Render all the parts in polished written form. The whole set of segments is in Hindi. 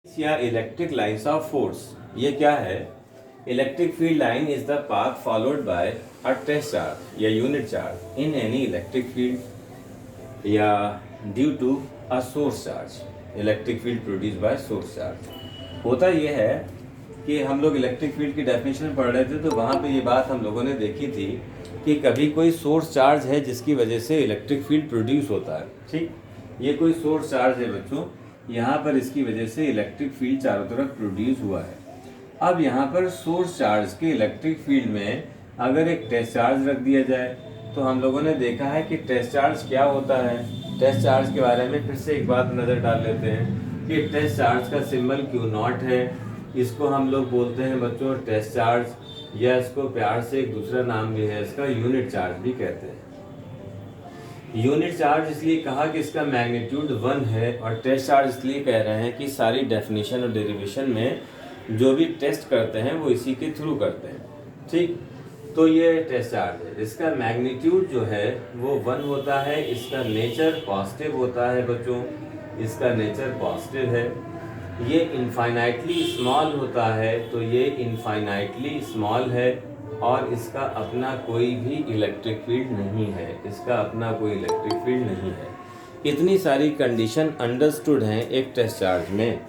या इलेक्ट्रिक लाइन्स ऑफ फोर्स, ये क्या है? Electric field line is the path followed by a test charge या unit charge in any electric field या due to a source charge. Electric field produce by source charge. होता यह है कि हम लोग इलेक्ट्रिक फील्ड की डेफिनेशन पढ़ रहे थे, तो वहाँ पे ये बात हम लोगों ने देखी थी कि कभी कोई सोर्स चार्ज है जिसकी वजह से इलेक्ट्रिक फील्ड प्रोड्यूस होता है। ठीक, ये कोई सोर्स चार्ज है बच्चों, यहाँ पर इसकी वजह से इलेक्ट्रिक फील्ड चारों तरफ प्रोड्यूस हुआ है। अब यहाँ पर सोर्स चार्ज के इलेक्ट्रिक फील्ड में अगर एक टेस्ट चार्ज रख दिया जाए, तो हम लोगों ने देखा है कि टेस्ट चार्ज क्या होता है। टेस्ट चार्ज के बारे में फिर से एक बात नज़र डाल लेते हैं कि टेस्ट चार्ज का सिंबल Q0 है। इसको हम लोग बोलते हैं बच्चों टेस्ट चार्ज, या इसको प्यार से एक दूसरा नाम भी है, इसका यूनिट चार्ज भी कहते हैं। यूनिट चार्ज इसलिए कहा कि इसका मैग्नीट्यूड 1 है, और टेस्ट चार्ज इसलिए कह रहे हैं कि सारी डेफिनेशन और डेरिवेशन में जो भी टेस्ट करते हैं वो इसी के थ्रू करते हैं। ठीक, तो ये टेस्ट चार्ज है, इसका मैग्नीट्यूड जो है वो 1 होता है। इसका नेचर पॉजिटिव होता है बच्चों, इसका नेचर पॉजिटिव है। ये इनफाइनाइटली स्मॉल होता है, तो ये इनफाइनाइटली स्मॉल है, और इसका अपना कोई भी इलेक्ट्रिक फील्ड नहीं है। इसका अपना कोई इलेक्ट्रिक फील्ड नहीं है। इतनी सारी कंडीशन अंडरस्टूड हैं एक टेस्ट चार्ज में।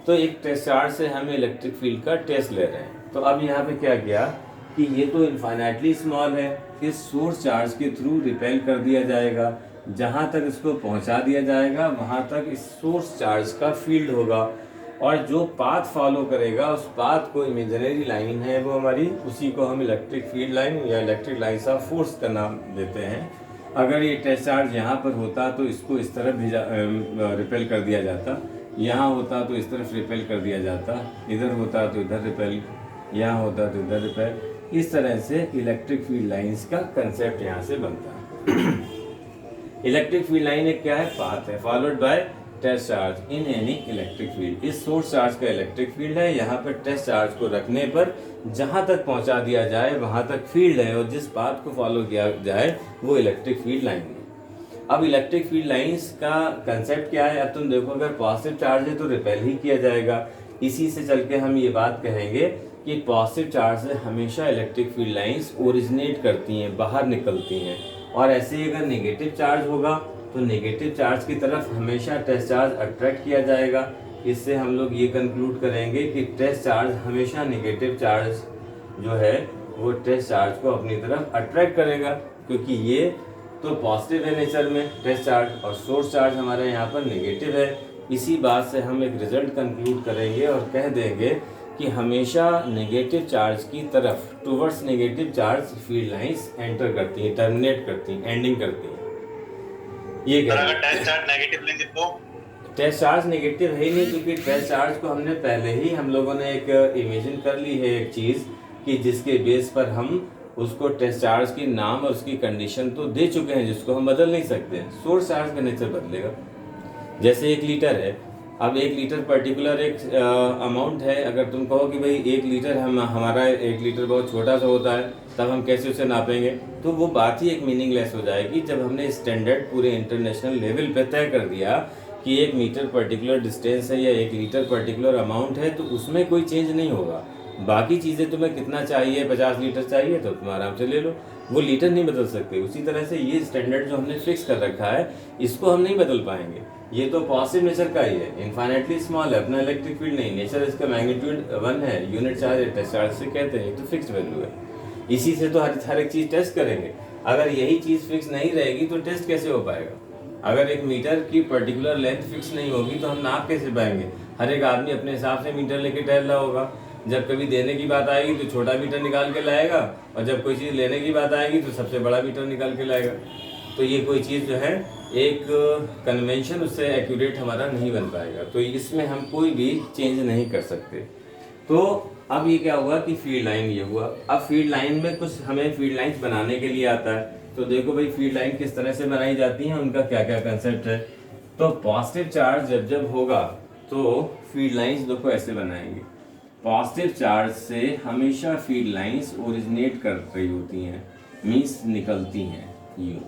तो एक टेस्ट चार्ज से हम इलेक्ट्रिक फील्ड का टेस्ट ले रहे हैं। तो अब यहाँ पे क्या किया कि ये तो इनफाइनाइटली स्मॉल है, इस सोर्स चार्ज के थ्रू रिपेल कर दिया जाएगा। जहाँ तक इसको पहुँचा दिया जाएगा वहाँ तक इस सोर्स चार्ज का फील्ड होगा, और जो पाथ फॉलो करेगा उस पाथ को इमेजिनरी लाइन है वो हमारी, उसी को हम इलेक्ट्रिक फील्ड लाइन या इलेक्ट्रिक लाइन्स ऑफ फोर्स का नाम देते हैं। अगर ये टेस्ट चार्ज यहाँ पर होता तो इसको इस तरफ रिपेल कर दिया जाता, यहाँ होता तो इस तरफ रिपेल कर दिया जाता, इधर होता तो इधर रिपेल, यहाँ होता तो इधर रिपेल। इस तरह से इलेक्ट्रिक फील्ड लाइन्स का कंसेप्ट यहाँ से बनता है। इलेक्ट्रिक फील्ड लाइन एक क्या है? पाथ है followed by test charge in any electric field. इस सोर्स चार्ज का इलेक्ट्रिक फील्ड है, यहाँ पर टेस्ट चार्ज को रखने पर जहाँ तक पहुँचा दिया जाए वहाँ तक फील्ड है, और जिस पाथ को फॉलो किया जाए वो इलेक्ट्रिक फील्ड लाइन है। अब इलेक्ट्रिक फील्ड लाइंस का कंसेप्ट क्या है? अब तुम देखो, अगर पॉजिटिव चार्ज है तो रिपेल ही किया जाएगा। इसी से चल के हम ये बात कहेंगे कि पॉजिटिव चार्ज से हमेशा इलेक्ट्रिक फील्ड लाइंस ओरिजिनेट करती हैं, बाहर निकलती हैं। और ऐसे ही अगर नेगेटिव चार्ज होगा तो नेगेटिव चार्ज की तरफ हमेशा टेस्ट चार्ज अट्रैक्ट किया जाएगा। इससे हम लोग ये कंक्लूड करेंगे कि टेस्ट चार्ज हमेशा नेगेटिव चार्ज जो है वो टेस्ट चार्ज को अपनी तरफ अट्रैक्ट करेगा, क्योंकि ये तो पॉजिटिव है नेचर में टेस्ट चार्ज, और सोर्स चार्ज हमारे यहाँ पर नेगेटिव है। इसी बात से हम एक रिजल्ट कंक्लूड करेंगे और कह देंगे कि हमेशा नेगेटिव चार्ज की तरफ, towards negative charge field lines enter करती हैं, टर्मिनेट करती हैं, एंडिंग करती हैं। ये क्या? अगर टेस्ट चार्ज नेगेटिव लेंगे तो टेस्ट चार्ज नेगेटिव है ही नहीं, क्योंकि टेस्ट चार्ज को हमने पहले ही हम लोगों ने एक इमेजिन कर ली है एक चीज़, कि जिसके बेस पर हम उसको टेस्ट चार्ज की नाम और उसकी कंडीशन तो दे चुके हैं, जिसको हम बदल नहीं सकते। सोर्स चार्ज का नेचर बदलेगा। जैसे 1 लीटर है, अब 1 लीटर पर्टिकुलर एक अमाउंट है। अगर तुम कहो कि भाई 1 लीटर हमारा 1 लीटर बहुत छोटा सा होता है, तब हम कैसे उसे नापेंगे? तो वो बात ही एक मीनिंगलेस हो जाएगी। जब हमने स्टैंडर्ड पूरे इंटरनेशनल लेवल पे तय कर दिया कि 1 मीटर पर्टिकुलर डिस्टेंस है या 1 लीटर पर्टिकुलर अमाउंट है, तो उसमें कोई चेंज नहीं होगा। बाकी चीज़ें तुम्हें कितना चाहिए, 50 लीटर चाहिए तो तुम आराम से ले लो, वो लीटर नहीं बदल सकते। उसी तरह से ये स्टैंडर्ड जो हमने फिक्स कर रखा है, इसको हम नहीं बदल पाएंगे। ये तो पॉजिटिव नेचर का ही है, इनफाइनाइटली स्मॉल है, अपना इलेक्ट्रिक फील्ड नहीं, नेचर इसका मैग्नीट्यूड 1 है, यूनिट चार्ज टेस्ट चार्ज से कहते हैं, तो फिक्स वैल्यू है। इसी से तो हर एक चीज़ टेस्ट करेंगे। अगर यही चीज़ फिक्स नहीं रहेगी तो टेस्ट कैसे हो पाएगा? अगर 1 मीटर की पर्टिकुलर लेंथ फिक्स नहीं होगी तो हम नाप कैसे पाएंगे? हर एक आदमी अपने हिसाब से मीटर लेके टहल रहा होगा। जब कभी देने की बात आएगी तो छोटा मीटर निकाल के लाएगा, और जब कोई चीज़ लेने की बात आएगी तो सबसे बड़ा मीटर निकाल के लाएगा। तो ये कोई चीज़ जो है एक कन्वेंशन, उससे एक्यूरेट हमारा नहीं बन पाएगा। तो इसमें हम कोई भी चेंज नहीं कर सकते। तो अब ये क्या हुआ कि फील्ड लाइन ये हुआ। अब फील्ड लाइन में कुछ हमें फील्ड लाइन्स बनाने के लिए आता है। तो देखो भाई, फील्ड लाइन किस तरह से बनाई जाती हैं, उनका क्या क्या कंसेप्ट है। तो पॉजिटिव चार्ज जब जब होगा तो फील्ड लाइन्स देखो ऐसे बनाएंगे। पॉजिटिव चार्ज से हमेशा फील्ड लाइंस ओरिजिनेट कर रही होती हैं, मीन्स निकलती हैं। यूँ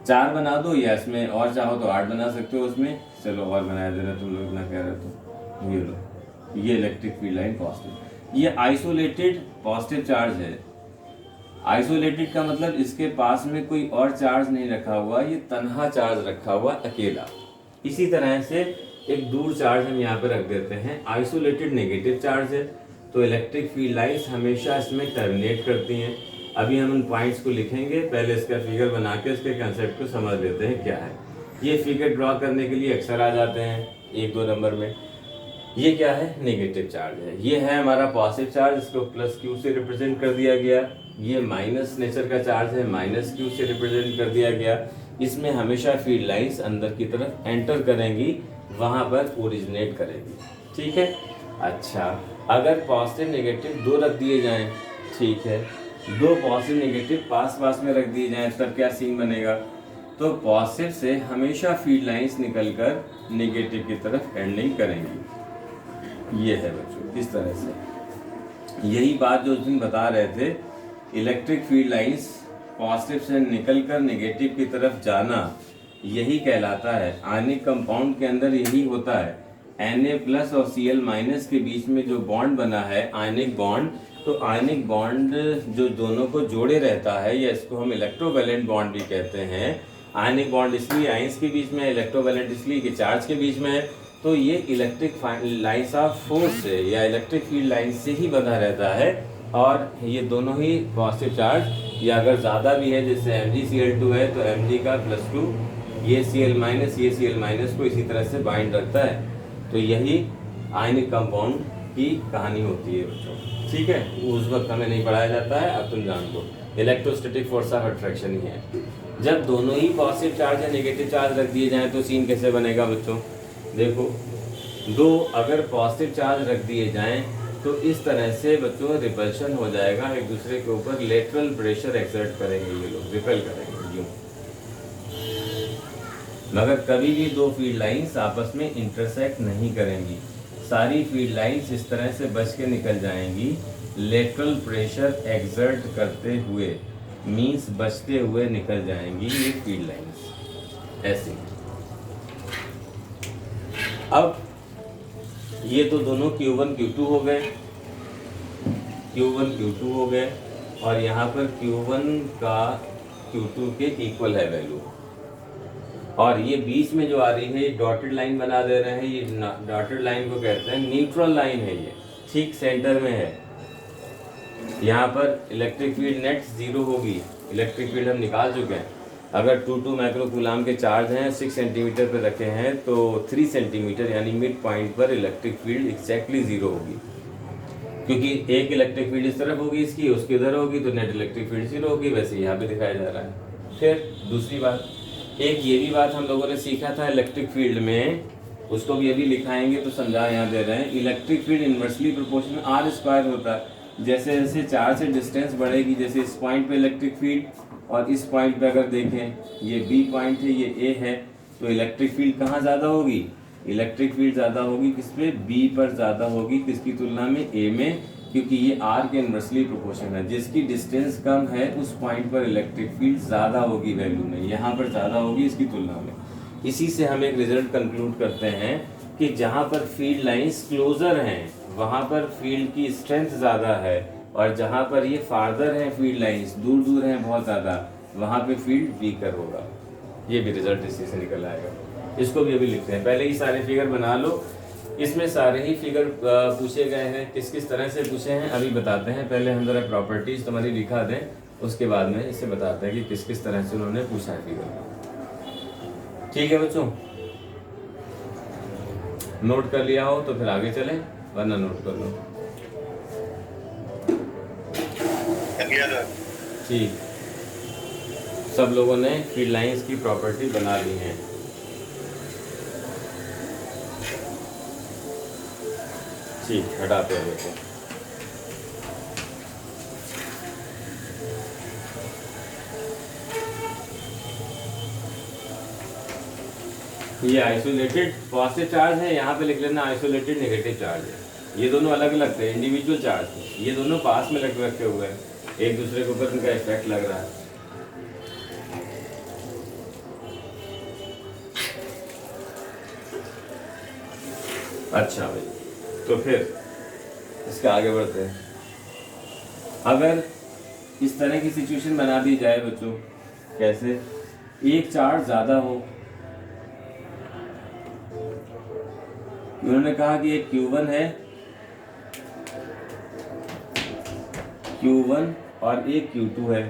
4 बना दो, या इसमें और चाहो तो 8 बना सकते हो उसमें। चलो और बनाया दे रहा, तुम लोग इतना कह रहे हो तो ये लो, ये इलेक्ट्रिक फील्ड लाइन पॉजिटिव। ये आइसोलेटेड पॉजिटिव चार्ज है। आइसोलेटेड का मतलब इसके पास में कोई और चार्ज नहीं रखा हुआ, ये तन्हा चार्ज रखा हुआ अकेला। इसी तरह से एक दूर चार्ज हम यहाँ पे रख देते हैं, आइसोलेटेड नेगेटिव चार्ज है, तो इलेक्ट्रिक फील्ड लाइंस हमेशा इसमें टर्मिनेट करती हैं। अभी हम उन पॉइंट्स को लिखेंगे, पहले इसका फिगर बना के इसके कंसेप्ट को समझ लेते हैं क्या है। ये फिगर ड्रॉ करने के लिए अक्सर आ जाते हैं 1-2 नंबर में। ये क्या है? नेगेटिव चार्ज है। ये है हमारा पॉजिटिव चार्ज, इसको प्लस क्यू से रिप्रेजेंट कर दिया गया। ये माइनस नेचर का चार्ज है, माइनस क्यू से रिप्रेजेंट कर दिया गया। इसमें हमेशा फील्ड लाइंस अंदर की तरफ एंटर करेंगी, वहां पर ओरिजिनेट करेगी। ठीक है। अच्छा, अगर पॉजिटिव नेगेटिव 2 रख दिए जाएं, ठीक है, 2 पॉजिटिव नेगेटिव पास पास में रख दिए जाएं, तब क्या सीन बनेगा? तो पॉजिटिव से हमेशा फील्ड लाइंस निकलकर नेगेटिव की तरफ एंडिंग करेंगी। ये है बच्चों, इस तरह से। यही बात जो उस दिन बता रहे थे, इलेक्ट्रिक फील्ड लाइंस पॉजिटिव से निकलकर नेगेटिव की तरफ जाना, यही कहलाता है। आयनिक कंपाउंड के अंदर यही होता है। Na+ और Cl- के बीच में जो बॉन्ड बना है, आयनिक बॉन्ड, तो आयनिक बॉन्ड जो दोनों को जोड़े रहता है, या इसको हम इलेक्ट्रोवैलेंट बॉन्ड भी कहते हैं। आयनिक बॉन्ड इसलिए आयंस के बीच में है, इलेक्ट्रोवैलेंट इसलिए कि चार्ज के बीच में है। तो ये इलेक्ट्रिक लाइंस ऑफ फोर्स से या इलेक्ट्रिक फील्ड लाइन से ही बंधा रहता है। और ये दोनों ही पॉजिटिव चार्ज, या अगर ज़्यादा भी है, जैसे MgCl2 है तो Mg का +2, ये Cl- को इसी तरह से बाइंड रखता है। तो यही आयनिक कंपाउंड की कहानी होती है बच्चों। ठीक है, उस वक्त हमें नहीं पढ़ाया जाता है, अब तुम जान लो। इलेक्ट्रोस्टैटिक फोर्स ऑफ अट्रैक्शन ही है। जब दोनों ही पॉजिटिव चार्ज या नेगेटिव चार्ज रख दिए जाएं तो सीन कैसे बनेगा बच्चों? देखो, 2 अगर पॉजिटिव चार्ज रख दिए जाएं तो इस तरह से बच्चों रिपल्शन हो जाएगा, एक दूसरे के ऊपर लेटरल प्रेशर एक्सर्ट करेंगे, ये लोग रिपेल करेंगे यूं। मगर कभी भी 2 फील्ड लाइंस आपस में इंटरसेक्ट नहीं करेंगी। सारी फील्ड लाइंस इस तरह से बच के निकल जाएंगी, लेटरल प्रेशर एक्सर्ट करते हुए, मींस बचते हुए निकल जाएंगी ये फील्ड लाइंस ऐसे। अब ये तो दोनों Q1 Q2 हो गए, Q1 Q2 हो गए, और यहाँ पर Q1 का Q2 के इक्वल है वैल्यू। और ये बीच में जो आ रही है, ये डॉटेड लाइन बना दे रहे हैं, ये डॉटेड लाइन को कहते हैं न्यूट्रल लाइन है। ये ठीक सेंटर में है। यहाँ पर इलेक्ट्रिक फील्ड नेट 0 होगी। इलेक्ट्रिक फील्ड हम निकाल चुके हैं। अगर 2 माइक्रो कूलाम के चार्ज हैं, 6 सेंटीमीटर पर रखे हैं, तो 3 सेंटीमीटर यानी मिड पॉइंट पर इलेक्ट्रिक फील्ड एक्जैक्टली 0 होगी, क्योंकि एक इलेक्ट्रिक फील्ड इस तरफ होगी, इसकी उसकी इधर होगी, तो नेट इलेक्ट्रिक फील्ड 0 होगी। वैसे यहाँ पे दिखाया जा रहा है। फिर दूसरी बात, एक ये भी बात हम लोगों ने सीखा था इलेक्ट्रिक फील्ड में, उसको भी अभी लिखाएंगे तो समझा यहाँ दे रहे हैं। Electric field inversely proportional R² होता है। जैसे जैसे चार्ज से डिस्टेंस बढ़ेगी, जैसे इस पॉइंट पे इलेक्ट्रिक फील्ड, और इस पॉइंट पे अगर देखें, ये B पॉइंट है, ये A है, तो इलेक्ट्रिक फील्ड कहाँ ज़्यादा होगी? इलेक्ट्रिक फील्ड ज़्यादा होगी किस पे? B पर ज़्यादा होगी, किसकी तुलना में? A में, क्योंकि ये R के इनवर्सली प्रोपोर्शन है। जिसकी डिस्टेंस कम है उस पॉइंट पर इलेक्ट्रिक फील्ड ज़्यादा होगी वैल्यू में, यहाँ पर ज़्यादा होगी इसकी तुलना में। इसी से हम एक रिजल्ट कंक्लूड करते हैं कि जहाँ पर फील्ड लाइंस क्लोजर हैं वहाँ पर फील्ड की स्ट्रेंथ ज़्यादा है, और जहाँ पर ये फार्दर हैं फील्ड लाइंस, दूर दूर हैं बहुत ज़्यादा, वहाँ पे फील्ड वीकर होगा। ये भी रिजल्ट इसी से निकल आएगा। इसको भी अभी लिखते हैं। पहले ही सारे फिगर बना लो। इसमें सारे ही फिगर पूछे गए हैं। किस किस तरह से पूछे हैं अभी बताते हैं। पहले हम जरा प्रॉपर्टीज तुम्हारी लिखा दें, उसके बाद में इससे बताते हैं कि किस किस तरह से उन्होंने पूछा है फिगर। ठीक है बच्चों, नोट कर लिया हो तो फिर आगे चलें, वरना नोट कर लो। ठीक, सब लोगों ने फील्ड लाइंस की प्रॉपर्टी बना ली है। ठीक, हटाते हैं देखो। ये आइसोलेटेड पॉजिटिव चार्ज है, यहाँ पे लिख लेना आइसोलेटेड नेगेटिव चार्ज है। ये दोनों अलग अलग थे, इंडिविजुअल चार्ज थे। ये दोनों पास में लग रखे हुए हैं, एक दूसरे के ऊपर इनका इफेक्ट लग रहा है। अच्छा भाई, तो फिर इसके आगे बढ़ते हैं। अगर इस तरह की सिचुएशन बना दी जाए बच्चों, कैसे, एक चार्ज ज़्यादा हो, उन्होंने कहा कि एक Q1 है, Q1 और एक Q2 है,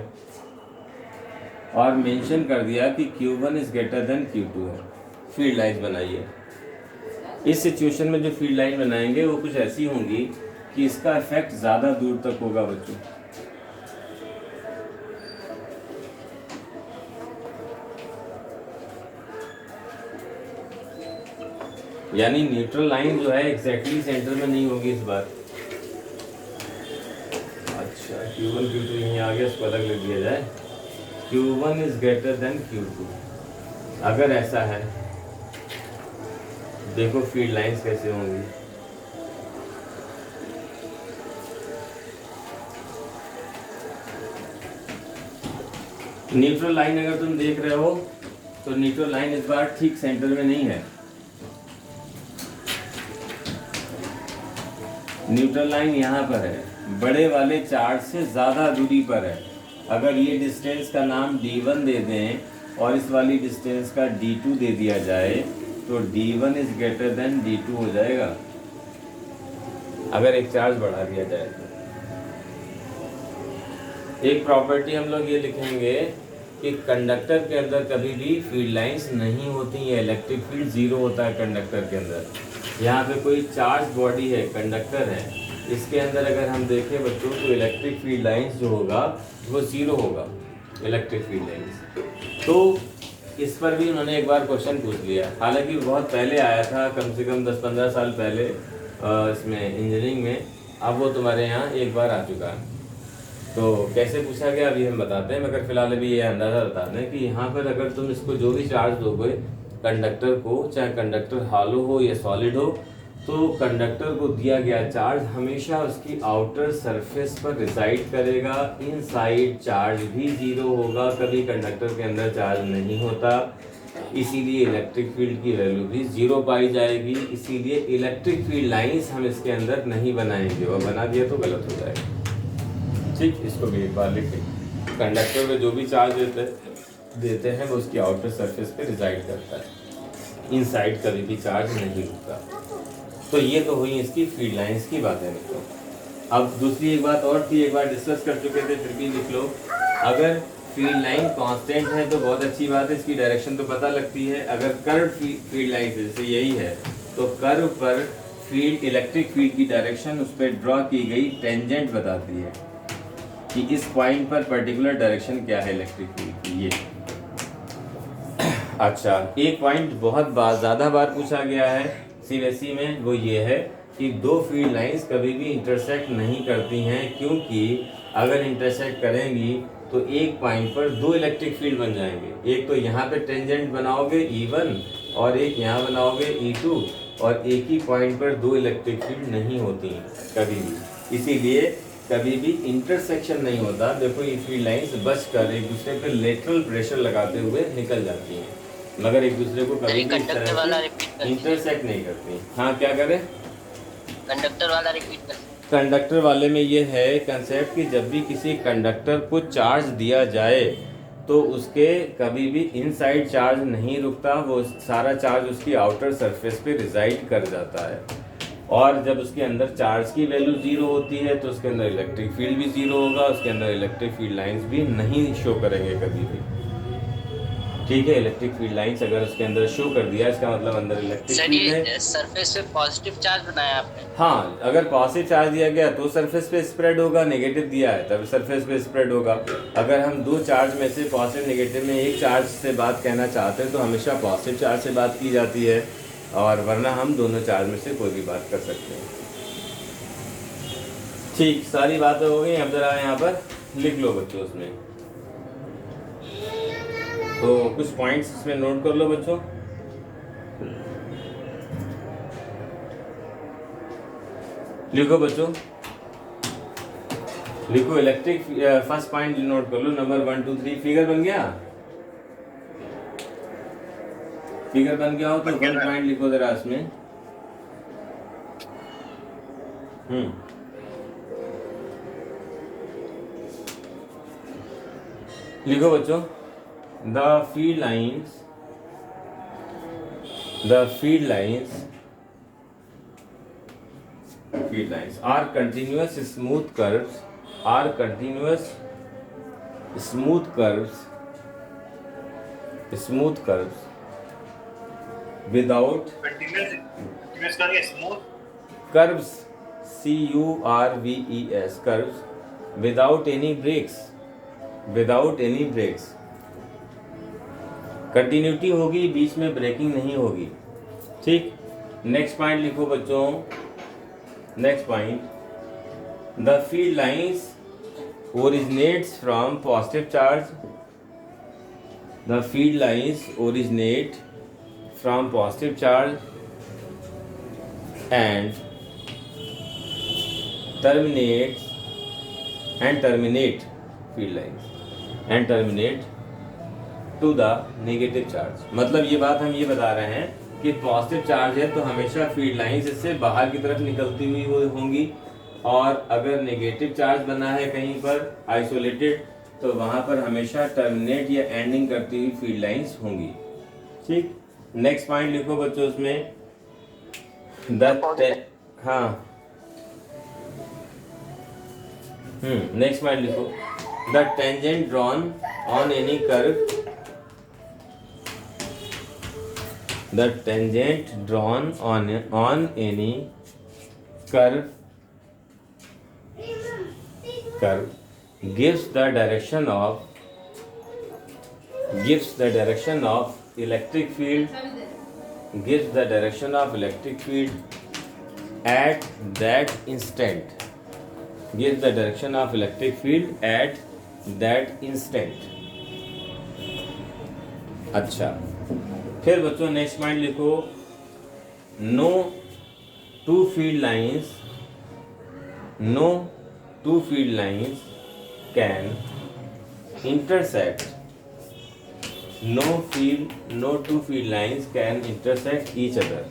और मेंशन कर दिया कि Q1 is greater than Q2 है। फील्ड लाइन बनाइए। इस सिचुएशन में जो फील्ड लाइन बनाएंगे वो कुछ ऐसी होंगी कि इसका इफेक्ट ज़्यादा दूर तक होगा बच्चों। यानी न्यूट्रल लाइन जो है एग्जैक्टली सेंटर में नहीं होगी इस बार। अच्छा, Q1 Q2 यहीं आ गया, इसको अलग लिख दिया जाए। Q1 is greater than Q2। अगर ऐसा है, देखो फील्ड लाइंस कैसे होंगी। न्यूट्रल लाइन अगर तुम देख रहे हो तो न्यूट्रल लाइन इस बार ठीक सेंटर में नहीं है। न्यूट्रल लाइन यहाँ पर है, बड़े वाले चार्ज से ज़्यादा दूरी पर है। अगर ये डिस्टेंस का नाम D1 दे दें और इस वाली डिस्टेंस का D2 दे दिया जाए तो D1 is greater than D2 हो जाएगा, अगर एक चार्ज बढ़ा दिया जाए तो। एक प्रॉपर्टी हम लोग ये लिखेंगे कि कंडक्टर के अंदर कभी भी फील्ड लाइंस नहीं होती है, इलेक्ट्रिक फील्ड जीरो होता है कंडक्टर के अंदर। यहाँ पे कोई चार्ज बॉडी है, कंडक्टर है, इसके अंदर अगर हम देखें बच्चों तो इलेक्ट्रिक फील्ड लाइंस जो होगा वो जीरो होगा, इलेक्ट्रिक फील्ड लाइंस। तो इस पर भी उन्होंने एक बार क्वेश्चन पूछ लिया, हालांकि बहुत पहले आया था, कम से कम 10-15 साल पहले इसमें इंजीनियरिंग में। अब वो तुम्हारे यहाँ एक बार आ चुका है। तो कैसे पूछा गया अभी हम बताते हैं, मगर फिलहाल अभी ये अंदाज़ा बता दें कि यहाँ पर अगर तुम इसको जो भी चार्ज दोगे कंडक्टर को, चाहे कंडक्टर हॉलो हो या सॉलिड हो, तो कंडक्टर को दिया गया चार्ज हमेशा उसकी आउटर सरफेस पर रिसाइड करेगा। इनसाइड चार्ज भी जीरो होगा, कभी कंडक्टर के अंदर चार्ज नहीं होता, इसीलिए इलेक्ट्रिक फील्ड की वैल्यू भी जीरो पाई जाएगी। इसीलिए इलेक्ट्रिक फील्ड लाइंस हम इसके अंदर नहीं बनाएंगे, और बना दिया तो गलत हो जाएगा। ठीक, इसको भी एक बार लिखें। कंडक्टर में जो भी चार्ज देते हैं वो उसकी आउटर सरफेस पे रिसाइड करता है, इनसाइड कभी भी चार्ज नहीं रुकता। तो ये तो हुई इसकी फील्ड लाइंस की बातें मित्रों। अब दूसरी एक बात और थी, एक बार डिस्कस कर चुके थे, फिर भी लिख लो। अगर फील्ड लाइन कांस्टेंट है तो बहुत अच्छी बात है, इसकी डायरेक्शन तो पता लगती है। अगर कर्व फील्ड लाइन जैसे यही है तो कर्व पर फील्ड, इलेक्ट्रिक फील्ड की डायरेक्शन उस पर ड्रॉ की गई टेंजेंट बताती है कि इस पॉइंट पर पर्टिकुलर डायरेक्शन क्या है इलेक्ट्रिक फील्ड की। ये अच्छा, एक पॉइंट बहुत ज़्यादा बार पूछा गया है सीबीएसई में, वो ये है कि दो फील्ड लाइंस कभी भी इंटरसेक्ट नहीं करती हैं, क्योंकि अगर इंटरसेक्ट करेंगी तो एक पॉइंट पर दो इलेक्ट्रिक फील्ड बन जाएंगे। एक तो यहाँ पे टेंजेंट बनाओगे E1 और एक यहाँ बनाओगे E2, और एक ही पॉइंट पर दो इलेक्ट्रिक फील्ड नहीं होती हैं कभी भी, इसीलिए कभी भी इंटरसेक्शन नहीं होता। देखो ये फील्ड लाइंस बचकर एक दूसरे पे लेटरल प्रेशर लगाते हुए निकल जाती हैं, मगर एक दूसरे को कभी भी इस तरह से इंटरसेक्ट नहीं करती। हाँ, क्या करें? कंडक्टर वाला रिपीट कर। कंडक्टर वाले में ये है कंसेप्ट कि जब भी किसी कंडक्टर को चार्ज दिया जाए तो उसके कभी भी इनसाइड चार्ज नहीं रुकता, वो सारा चार्ज उसकी आउटर सरफेस पे रिसाइड कर जाता है। और जब उसके अंदर चार्ज की वैल्यू जीरो होती है तो उसके अंदर इलेक्ट्रिक फील्ड भी जीरो होगा, उसके अंदर इलेक्ट्रिक फील्ड लाइंस भी नहीं शो करेंगे कभी भी। ठीक है, इलेक्ट्रिक फील्ड लाइंस अगर उसके अंदर शो कर दिया इसका मतलब अंदर इलेक्ट्रिक फील्ड है। सरफेस पे पॉजिटिव चार्ज बनाया आपने। हाँ, अगर पॉजिटिव चार्ज दिया गया तो सरफेस पे स्प्रेड होगा, नेगेटिव दिया है तब सरफेस पे स्प्रेड होगा। अगर हम दो चार्ज में से पॉजिटिव नेगेटिव में एक चार्ज से बात कहना चाहते हैं तो हमेशा पॉजिटिव चार्ज से बात की जाती है, और वरना हम दोनों चार्ज में से कोई भी बात कर सकते हैं। ठीक, सारी बातें हो गई। अब जरा यहाँ पर लिख लो बच्चों उसमें, तो कुछ पॉइंट्स इसमें नोट कर लो बच्चों। लिखो बच्चों, लिखो इलेक्ट्रिक, फर्स्ट पॉइंट नोट कर लो, नंबर 1 2 3। फिगर बन गया? फिगर बन गया हो तो 1 पॉइंट लिखो जरा इसमें। लिखो बच्चों, the field lines are continuous smooth curves without curves, curves without any breaks. Continuity होगी, बीच में ब्रेकिंग नहीं होगी। ठीक, नेक्स्ट पॉइंट लिखो बच्चों। Next point, the field lines originates from positive charge. The field lines originate from positive charge and terminate field lines and terminate to the negative charge. मतलब ये बात हम ये बता रहे हैं कि पॉजिटिव चार्ज है तो हमेशा फील्ड लाइंस इससे बाहर की तरफ निकलती हुई होंगी, और अगर नेगेटिव चार्ज बना है कहीं पर आइसोलेटेड तो वहां पर हमेशा टर्मिनेट या एंडिंग करती हुई फील्ड लाइंस होंगी। ठीक, नेक्स्ट पॉइंट लिखो बच्चों उसमें नेक्स्ट पॉइंट लिखो, the tangent drawn on any curve, the tangent drawn on any curve gives the direction of electric field at that instant. अच्छा, फिर बच्चों नेक्स्ट पॉइंट लिखो, no two field lines can intersect. No two field lines can intersect each other.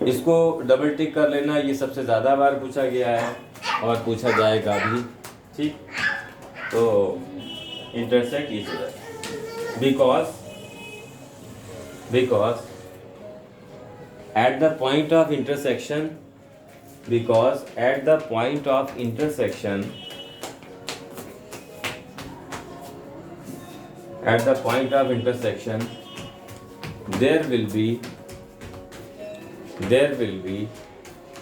इसको डबल टिक कर लेना, ये सबसे ज़्यादा बार पूछा गया है और पूछा जाएगा भी। ठीक, तो intersect each other because at the point of intersection there will be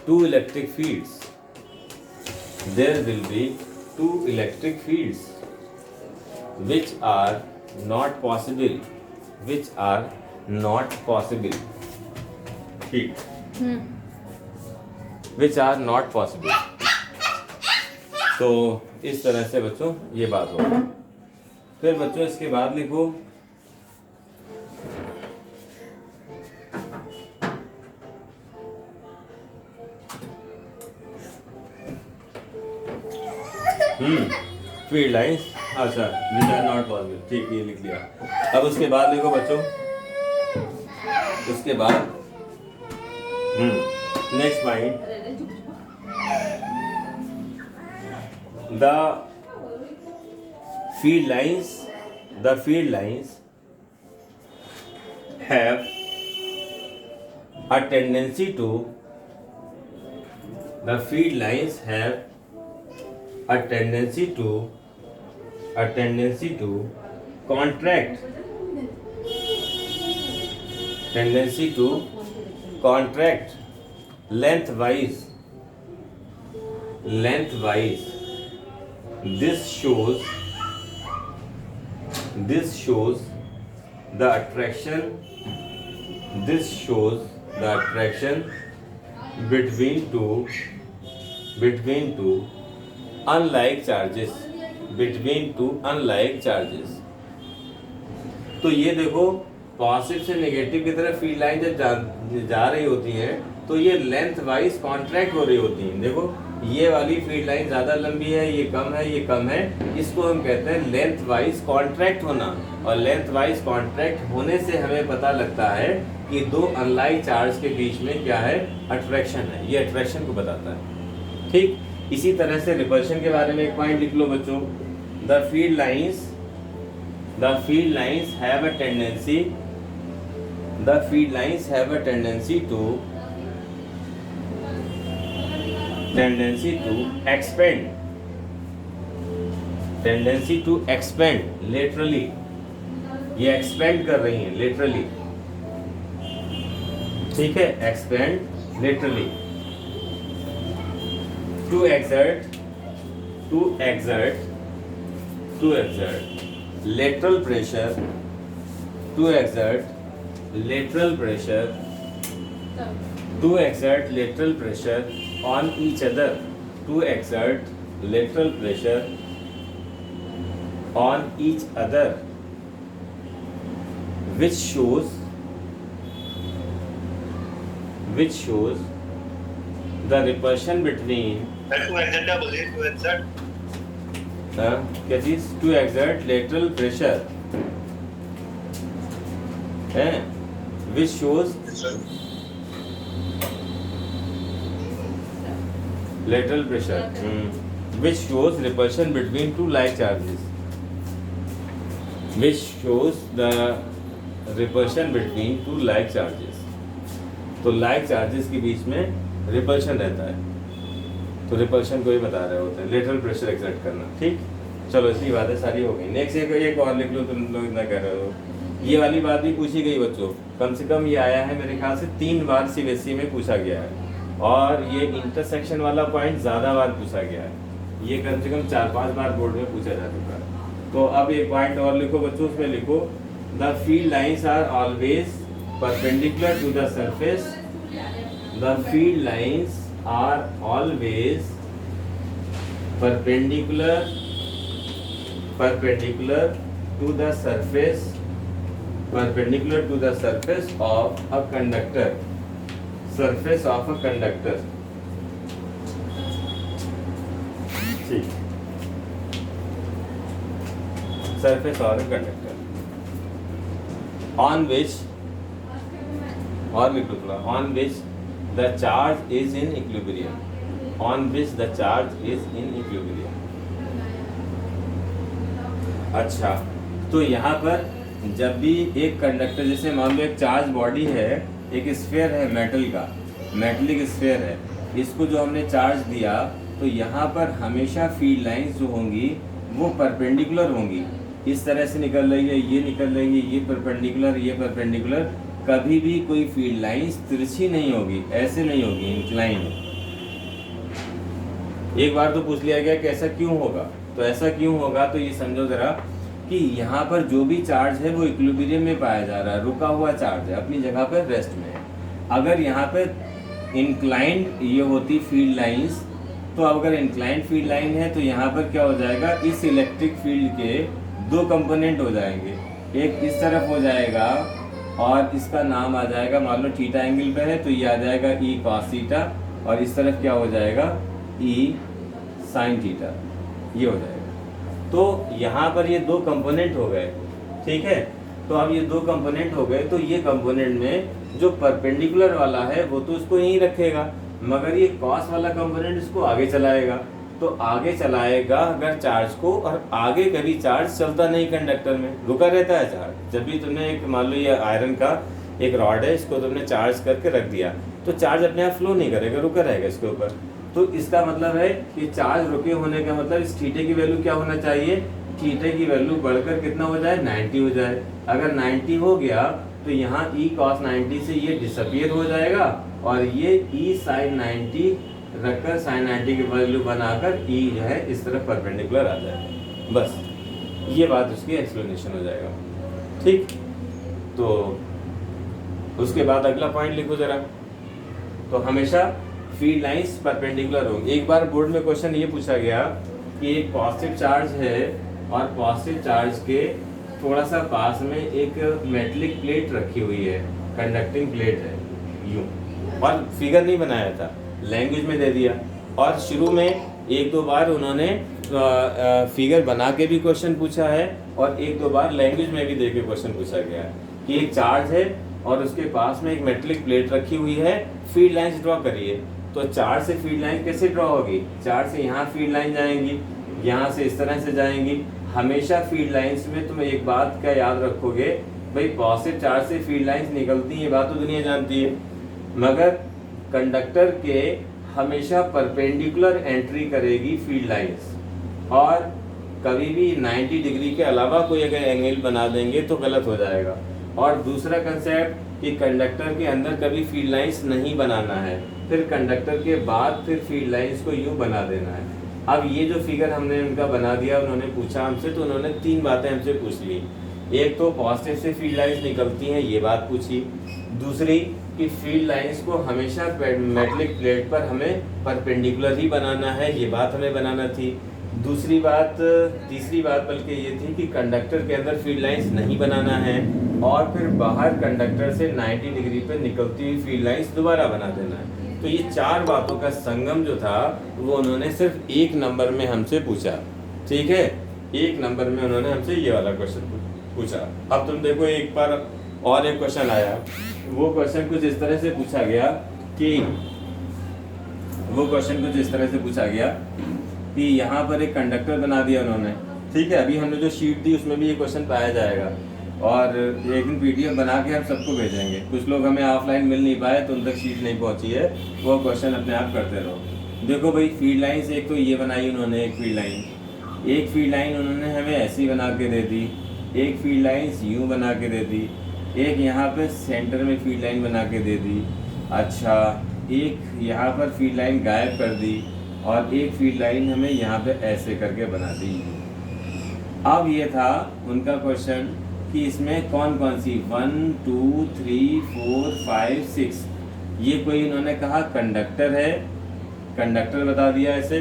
two electric fields. Which are not possible. ठीक, which are not possible. तो इस तरह से बच्चों ये बात होगी। फिर बच्चों इसके बाद लिखो, फील्ड लाइंस, अच्छा विच आर नॉट पॉसिबल। ठीक, ये लिख लिया। अब उसके बाद लिखो बच्चों, उसके बाद next point, the field lines have a tendency to contract lengthwise. This shows the attraction between two unlike charges. तो ये देखो, पॉजिटिव से नेगेटिव की तरफ फील्ड लाइन जब जा रही होती है तो ये लेंथ वाइज कॉन्ट्रैक्ट हो रही होती हैं। देखो ये वाली फील्ड लाइन ज़्यादा लंबी है, ये कम है, ये कम है, इसको हम कहते हैं लेंथ वाइज कॉन्ट्रैक्ट होना। और लेंथ वाइज कॉन्ट्रैक्ट होने से हमें पता लगता है कि दो अनलाइक चार्ज के बीच में क्या है, अट्रैक्शन है। ये अट्रैक्शन को बताता है। ठीक इसी तरह से रिपल्शन के बारे में एक पॉइंट लिख लो बच्चों। The field lines have a tendency to expand laterally. ये एक्सपेंड कर रही हैं लेटरली, ठीक है, expand laterally. To exert lateral pressure, to exert lateral pressure on each other, which shows the repulsion between क्या चीज, टू exert lateral pressure है, which shows lateral pressure, which shows repulsion between two like charges, which shows the repulsion between two like charges। तो like charges के बीच में रिपल्शन रहता है, तो रिपल्शन को ही बता रहे होते हैं, लेटरल प्रेशर एक्सर्ट करना। ठीक, चलो इतनी बातें सारी हो गई। नेक्स्ट एक और लिख लो, तुम लोग इतना कह रहे हो। ये वाली बात भी पूछी गई बच्चों, कम से कम ये आया है मेरे ख्याल से 3 बार सीबीएसई में पूछा गया है, और ये इंटरसेक्शन वाला पॉइंट ज़्यादा बार पूछा गया है। ये कम से कम 4-5 बार बोर्ड में पूछा जा चुका है। तो अब एक पॉइंट और लिखो बच्चों, उसमें लिखो the field lines are always perpendicular to the surface. The field lines are always perpendicular to the surface of a conductor, ठीक, surface of a conductor on which, और लिख लो थोड़ा, on which the charge is in equilibrium, अच्छा, तो यहाँ पर जब भी एक कंडक्टर, जैसे मान लो एक चार्ज बॉडी है, एक स्फीयर है मेटलिक स्फीयर है, इसको जो हमने चार्ज दिया, तो यहाँ पर हमेशा फील्ड लाइंस जो होंगी वो परपेंडिकुलर होंगी। इस तरह से निकल रही है, ये निकल रही है, ये परपेंडिकुलर, कभी भी कोई फील्ड लाइंस तिरछी नहीं होगी, ऐसे नहीं होगी, इंक्लाइन। एक बार तो पूछ लिया गया कि ऐसा क्यों होगा, तो ऐसा क्यों होगा, तो ये समझो जरा कि यहाँ पर जो भी चार्ज है वो इक्विलिब्रियम में पाया जा रहा है, रुका हुआ चार्ज है, अपनी जगह पर रेस्ट में है। अगर यहाँ पर इंक्लाइंड ये होती फील्ड लाइंस, तो अगर इंक्लाइंड फील्ड लाइन है तो यहाँ पर क्या हो जाएगा, इस इलेक्ट्रिक फील्ड के 2 कंपोनेंट हो जाएंगे, एक इस तरफ हो जाएगा और इसका नाम आ जाएगा, मान लो थीटा एंगल पे है तो ये आ जाएगा ई कॉस थीटा, और इस तरफ क्या हो जाएगा, ई साइन थीटा, ये हो जाएगा। तो यहाँ पर ये 2 कंपोनेंट हो गए, ठीक है। तो अब ये 2 कंपोनेंट हो गए, तो ये कंपोनेंट में जो परपेंडिकुलर वाला है वो तो इसको यहीं रखेगा, मगर ये कॉस वाला कंपोनेंट इसको आगे चलाएगा। तो आगे चलाएगा अगर चार्ज को, और आगे कभी चार्ज चलता नहीं, कंडक्टर में रुका रहता है चार्ज। जब भी तुमने एक, मान लो ये आयरन का एक रॉड है, इसको तुमने चार्ज करके रख दिया, तो चार्ज अपने आप फ्लो नहीं करेगा, रुका रहेगा इसके ऊपर। तो इसका मतलब है कि चार्ज रुके होने का मतलब इस थीटे की वैल्यू क्या होना चाहिए, थीटे की वैल्यू बढ़कर कितना हो जाए, 90 हो जाए। अगर 90 हो गया तो यहाँ ई कॉस 90 से ये डिसअपियर हो जाएगा, और ये ई साइन 90 रखकर साइन 90 की वैल्यू बनाकर ई जो है इस तरफ परपेंडिकुलर आ जाएगा। बस ये बात उसकी एक्सप्लेनेशन हो जाएगा, ठीक। तो उसके बाद अगला पॉइंट लिखो जरा। तो हमेशा फील्ड लाइंस परपेंडिकुलर होंगी। एक बार बोर्ड में क्वेश्चन ये पूछा गया कि एक पॉजिटिव चार्ज है और पॉजिटिव चार्ज के थोड़ा सा पास में एक मेटलिक प्लेट रखी हुई है, कंडक्टिंग प्लेट है यूं, और फिगर नहीं बनाया था, लैंग्वेज में दे दिया और शुरू में एक दो बार उन्होंने फिगर बना के भी क्वेश्चन पूछा है और एक दो बार लैंग्वेज में भी दे के क्वेश्चन पूछा गया है कि एक चार्ज है और उसके पास में एक मेटलिक प्लेट रखी हुई है, फील्ड लाइंस ड्रॉ करिए। तो चार्ज से फील्ड लाइन कैसे ड्रॉ होगी? चार्ज से यहाँ फील्ड लाइन जाएंगी, यहाँ से इस तरह से जाएंगी। हमेशा फील्ड लाइंस में तुम एक बात क्या याद रखोगे, भाई पॉजिटिव चार्ज से फील्ड लाइंस निकलती हैं, ये बात तो दुनिया जानती है, मगर कंडक्टर के हमेशा परपेंडिकुलर एंट्री करेगी फील्ड लाइंस, और कभी भी 90 डिग्री के अलावा कोई अगर एंगल बना देंगे तो गलत हो जाएगा। और दूसरा कंसेप्ट कि कंडक्टर के अंदर कभी फील्ड लाइंस नहीं बनाना है, फिर कंडक्टर के बाद फिर फील्ड लाइंस को यूं बना देना है। अब ये जो फिगर हमने उनका बना दिया, उन्होंने पूछा हमसे, तो उन्होंने 3 बातें हमसे पूछ ली। एक तो पॉजिटिव से फील्ड लाइंस निकलती हैं, ये बात पूछी। दूसरी कि फील्ड लाइंस को हमेशा मेटलिक प्लेट पर हमें परपेंडिकुलर ही बनाना है, ये बात हमें बनाना थी। तीसरी बात बल्कि ये थी कि कंडक्टर के अंदर फील्ड लाइंस नहीं बनाना है, और फिर बाहर कंडक्टर से 90 डिग्री पर निकलती हुई फील्ड लाइंस दोबारा बना देना है। तो ये 4 बातों का संगम जो था वो उन्होंने सिर्फ 1 नंबर में हमसे पूछा। ठीक है, 1 नंबर में उन्होंने हमसे ये वाला क्वेश्चन पूछा। अब तुम देखो एक बार और एक क्वेश्चन आया, वो क्वेश्चन कुछ इस तरह से पूछा गया कि यहाँ पर एक कंडक्टर बना दिया उन्होंने। ठीक है, अभी हमने जो शीट दी उसमें भी ये क्वेश्चन पाया जाएगा, और एक दिन PDF बना के हम सबको भेजेंगे। कुछ लोग हमें ऑफलाइन मिल नहीं पाए तो उन तक शीट नहीं पहुंची है, वो क्वेश्चन अपने आप करते रहो। देखो भाई, फील्ड लाइंस एक तो ये बनाई उन्होंने, एक फील्ड लाइन उन्होंने हमें ऐसी बना के दे दी, एक फील्ड लाइंस यूँ बना के दे दी, एक यहाँ पे सेंटर में फील्ड लाइन बना के दे दी। अच्छा, एक यहाँ पर फील्ड लाइन गायब कर दी, और एक फील्ड लाइन हमें यहाँ पे ऐसे करके बना दी। अब ये था उनका क्वेश्चन कि इसमें कौन कौन सी 1 2 3 4 5 6, ये कोई इन्होंने कहा कंडक्टर है, कंडक्टर बता दिया ऐसे,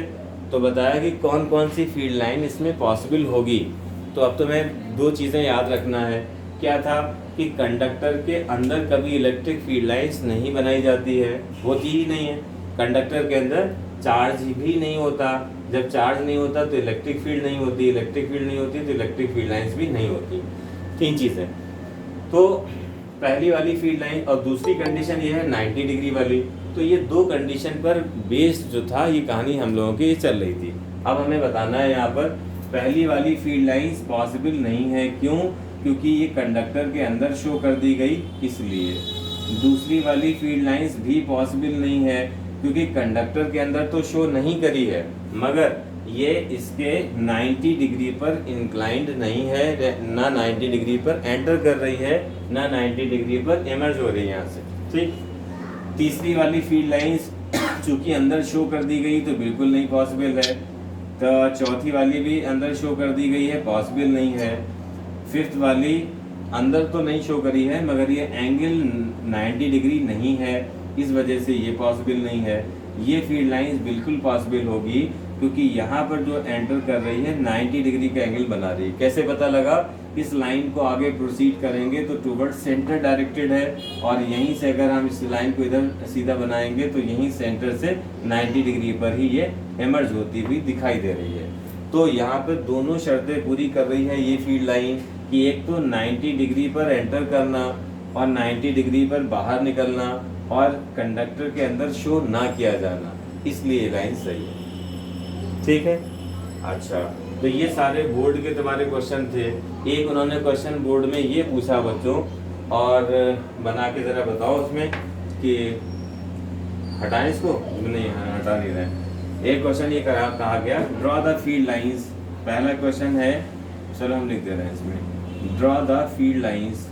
तो बताया कि कौन कौन सी फील्ड लाइन इसमें पॉसिबल होगी। तो अब तुम्हें 2 चीज़ें याद रखना है। क्या था कि कंडक्टर के अंदर कभी इलेक्ट्रिक फील्ड लाइंस नहीं बनाई जाती है, होती ही नहीं है। कंडक्टर के अंदर चार्ज भी नहीं होता, जब चार्ज नहीं होता तो इलेक्ट्रिक फील्ड नहीं होती, इलेक्ट्रिक फील्ड नहीं होती तो इलेक्ट्रिक फील्ड लाइंस भी नहीं होती। 3 चीज़ें। तो पहली वाली फील्ड लाइन, और दूसरी कंडीशन ये है 90 डिग्री वाली। तो ये 2 कंडीशन पर बेस्ड जो था ये कहानी हम लोगों की चल रही थी। अब हमें बताना है यहाँ पर पहली वाली फील्ड लाइंस पॉसिबल नहीं है, क्यों? क्योंकि ये कंडक्टर के अंदर शो कर दी गई इसलिए। दूसरी वाली फील्ड लाइंस भी पॉसिबल नहीं है क्योंकि कंडक्टर के अंदर तो शो नहीं करी है, मगर ये इसके 90 डिग्री पर इंक्लाइंड नहीं है, ना 90 डिग्री पर एंटर कर रही है, ना 90 डिग्री पर इमर्ज हो रही है यहाँ से। ठीक। तीसरी वाली फील्ड लाइंस चूंकि अंदर शो कर दी गई तो बिल्कुल नहीं पॉसिबल है। तो चौथी वाली भी अंदर शो कर दी गई है, पॉसिबल नहीं है। फिफ्थ वाली अंदर तो नहीं शो करी है मगर ये एंगल 90 डिग्री नहीं है, इस वजह से ये पॉसिबल नहीं है। ये फील्ड लाइंस बिल्कुल पॉसिबल होगी क्योंकि यहाँ पर जो एंटर कर रही है 90 डिग्री का एंगल बना रही है। कैसे पता लगा? इस लाइन को आगे प्रोसीड करेंगे तो टुवर्ड सेंटर डायरेक्टेड है, और यहीं से अगर हम इस लाइन को इधर सीधा बनाएंगे तो यहीं सेंटर से 90 डिग्री पर ही ये इमर्ज होती हुई दिखाई दे रही है। तो यहाँ पर दोनों शर्तें पूरी कर रही है ये फील्ड लाइन कि एक तो 90 डिग्री पर एंटर करना और 90 डिग्री पर बाहर निकलना और कंडक्टर के अंदर शो ना किया जाना, इसलिए ये लाइन सही है। ठीक है। अच्छा, तो ये सारे बोर्ड के तुम्हारे क्वेश्चन थे। एक उन्होंने क्वेश्चन बोर्ड में ये पूछा बच्चों, और बना के जरा बताओ उसमें कि हटाएं इसको, नहीं हटा नहीं रहे। एक क्वेश्चन ये कहा गया ड्रॉ द फील्ड लाइंस। पहला क्वेश्चन है, चलो हम लिख दे रहे हैं इसमें, draw the field lines.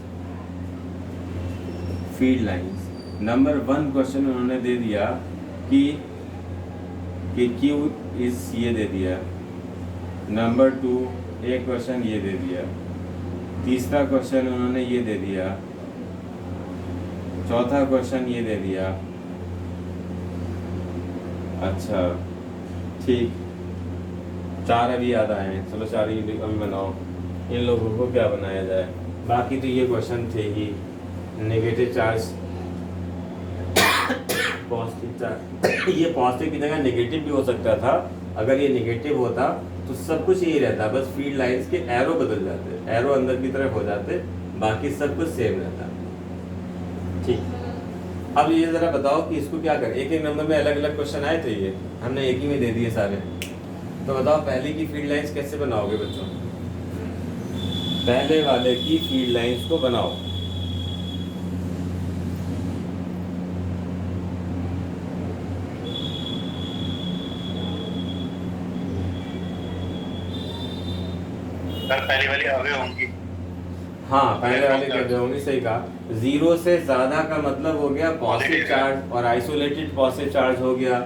Number 1 question उन्होंने दे दिया कि Q इस ये दे दिया। नंबर 2 एक क्वेश्चन ये दे दिया। तीसरा क्वेश्चन उन्होंने ये दे दिया। चौथा क्वेश्चन ये दे दिया। अच्छा ठीक, 4 अभी याद आए हैं, चलो 4 ही अभी बनाओ। इन लोगों को क्या बनाया जाए, बाकी तो ये क्वेश्चन थे ही। नेगेटिव चार्ज पॉजिटिव चार्ज ये पॉजिटिव की जगह नेगेटिव भी हो सकता था। अगर ये नेगेटिव होता तो सब कुछ यही रहता, बस फील्ड लाइंस के एरो बदल जाते, एरो अंदर की तरफ हो जाते, बाकी सब कुछ सेम रहता। ठीक, अब ये जरा बताओ कि इसको क्या करें। एक एक नंबर में अलग अलग क्वेश्चन आए थे, ये हमने एक ही में दे दिए सारे। तो बताओ पहले की फील्ड लाइंस कैसे बनाओगे बच्चों? पहले वाले की फील्ड लाइंस को बनाओ। पहली वाली अवे होंगी। हाँ, पहले वाले के अवे होंगी, सही कहा। जीरो से ज्यादा का मतलब हो गया पॉजिटिव चार्ज, और आइसोलेटेड पॉजिटिव चार्ज हो गया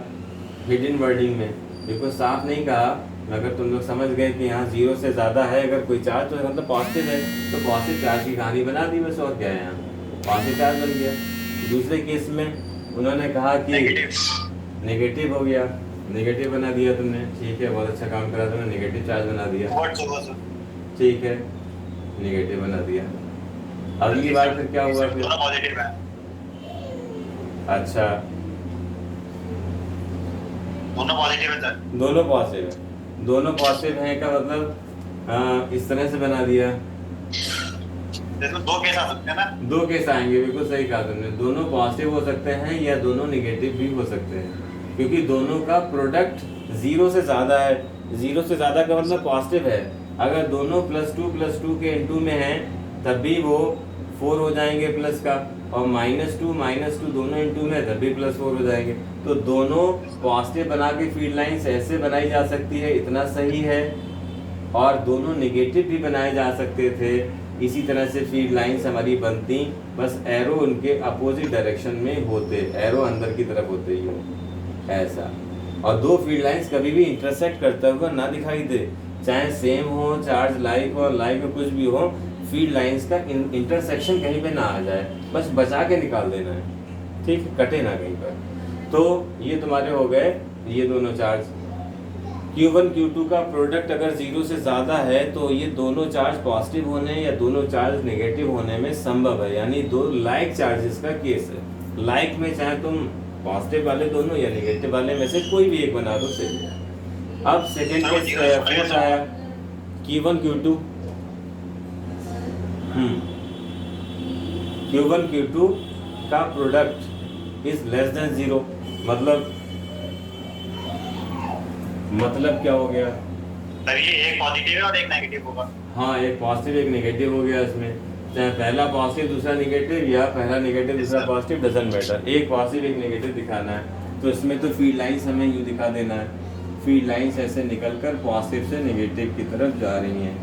हिडन वर्डिंग में। बिल्कुल साफ नहीं कहा, अगर तुम लोग समझ गए कि यहाँ जीरो से ज्यादा है अगर कोई चार्ज तो मतलब पॉजिटिव है, तो पॉजिटिव चार्ज की कहानी बना दी बस, और क्या है, यहाँ पॉजिटिव चार्ज बन गया। दूसरे केस में उन्होंने कहा कि नेगेटिव हो गया, नेगेटिव बना दिया तुमने, ठीक है, बहुत अच्छा काम करा तुमने, नेगेटिव चार्ज बना दिया, ठीक है, नेगेटिव बना दिया। अगली बार फिर क्या हुआ फिर? पॉजिटिव है। अच्छा, दोनों पॉजिटिव है सर। दोनों पॉजिटिव है, दोनों पॉजिटिव है का मतलब इस तरह से बना दिया। इसमें दो केस आ सकते हैं ना? दो केस आएंगे, बिल्कुल सही कहा तुमने, दोनों पॉजिटिव हो सकते हैं या दोनों नेगेटिव भी हो सकते हैं, क्योंकि दोनों का प्रोडक्ट जीरो से ज्यादा है। जीरो से ज्यादा का मतलब पॉजिटिव है। अगर दोनों +2 +2 के इनटू में हैं तब भी वो 4 हो जाएंगे प्लस का, और -2 दोनों इनटू में तब भी +4 हो जाएंगे। तो दोनों पॉजिटिव बना के फील्ड लाइंस ऐसे बनाई जा सकती है, इतना सही है, और दोनों नेगेटिव भी बनाए जा सकते थे, इसी तरह से फील्ड लाइंस हमारी बनती, बस एरो उनके अपोजिट डायरेक्शन में होते, एरो अंदर की तरफ होते ही हो ऐसा। और दो फील्ड लाइंस कभी भी इंटरसेक्ट करता हुआ ना दिखाई दे, चाहे सेम हो, चार्ज लाइक हो, लाइक में कुछ भी हो, फील्ड लाइंस का इंटरसेक्शन कहीं पे ना आ जाए, बस बचा के निकाल देना है, ठीक, कटे ना कहीं पर। तो ये तुम्हारे हो गए ये दोनों चार्ज। Q1 Q2 का प्रोडक्ट अगर जीरो से ज्यादा है तो ये दोनों चार्ज पॉजिटिव होने या दोनों चार्ज नेगेटिव होने में संभव है, यानी दो लाइक चार्जेस का केस है। लाइक में चाहे तुम पॉजिटिव वाले दोनों या नेगेटिव वाले में से कोई भी एक बना दो, सही है। अब सेकेंड केस फोर्थ आया Q1 Q2। Q1 Q2 का product is less than zero, मतलब क्या हो गया सर? ये एक पॉजिटिव है और एक नेगेटिव होगा। हाँ, एक पॉजिटिव एक नेगेटिव हो गया इसमें, चाहे पहला पॉजिटिव दूसरा नेगेटिव या पहला नेगेटिव दूसरा पॉजिटिव, डजंट मैटर, एक पॉजिटिव एक नेगेटिव दिखाना है। तो इसमें तो फील्ड लाइंस हमें यूँ दिखा देना है, फील्ड लाइंस ऐसे निकलकर पॉजिटिव से नेगेटिव की तरफ जा रही हैं।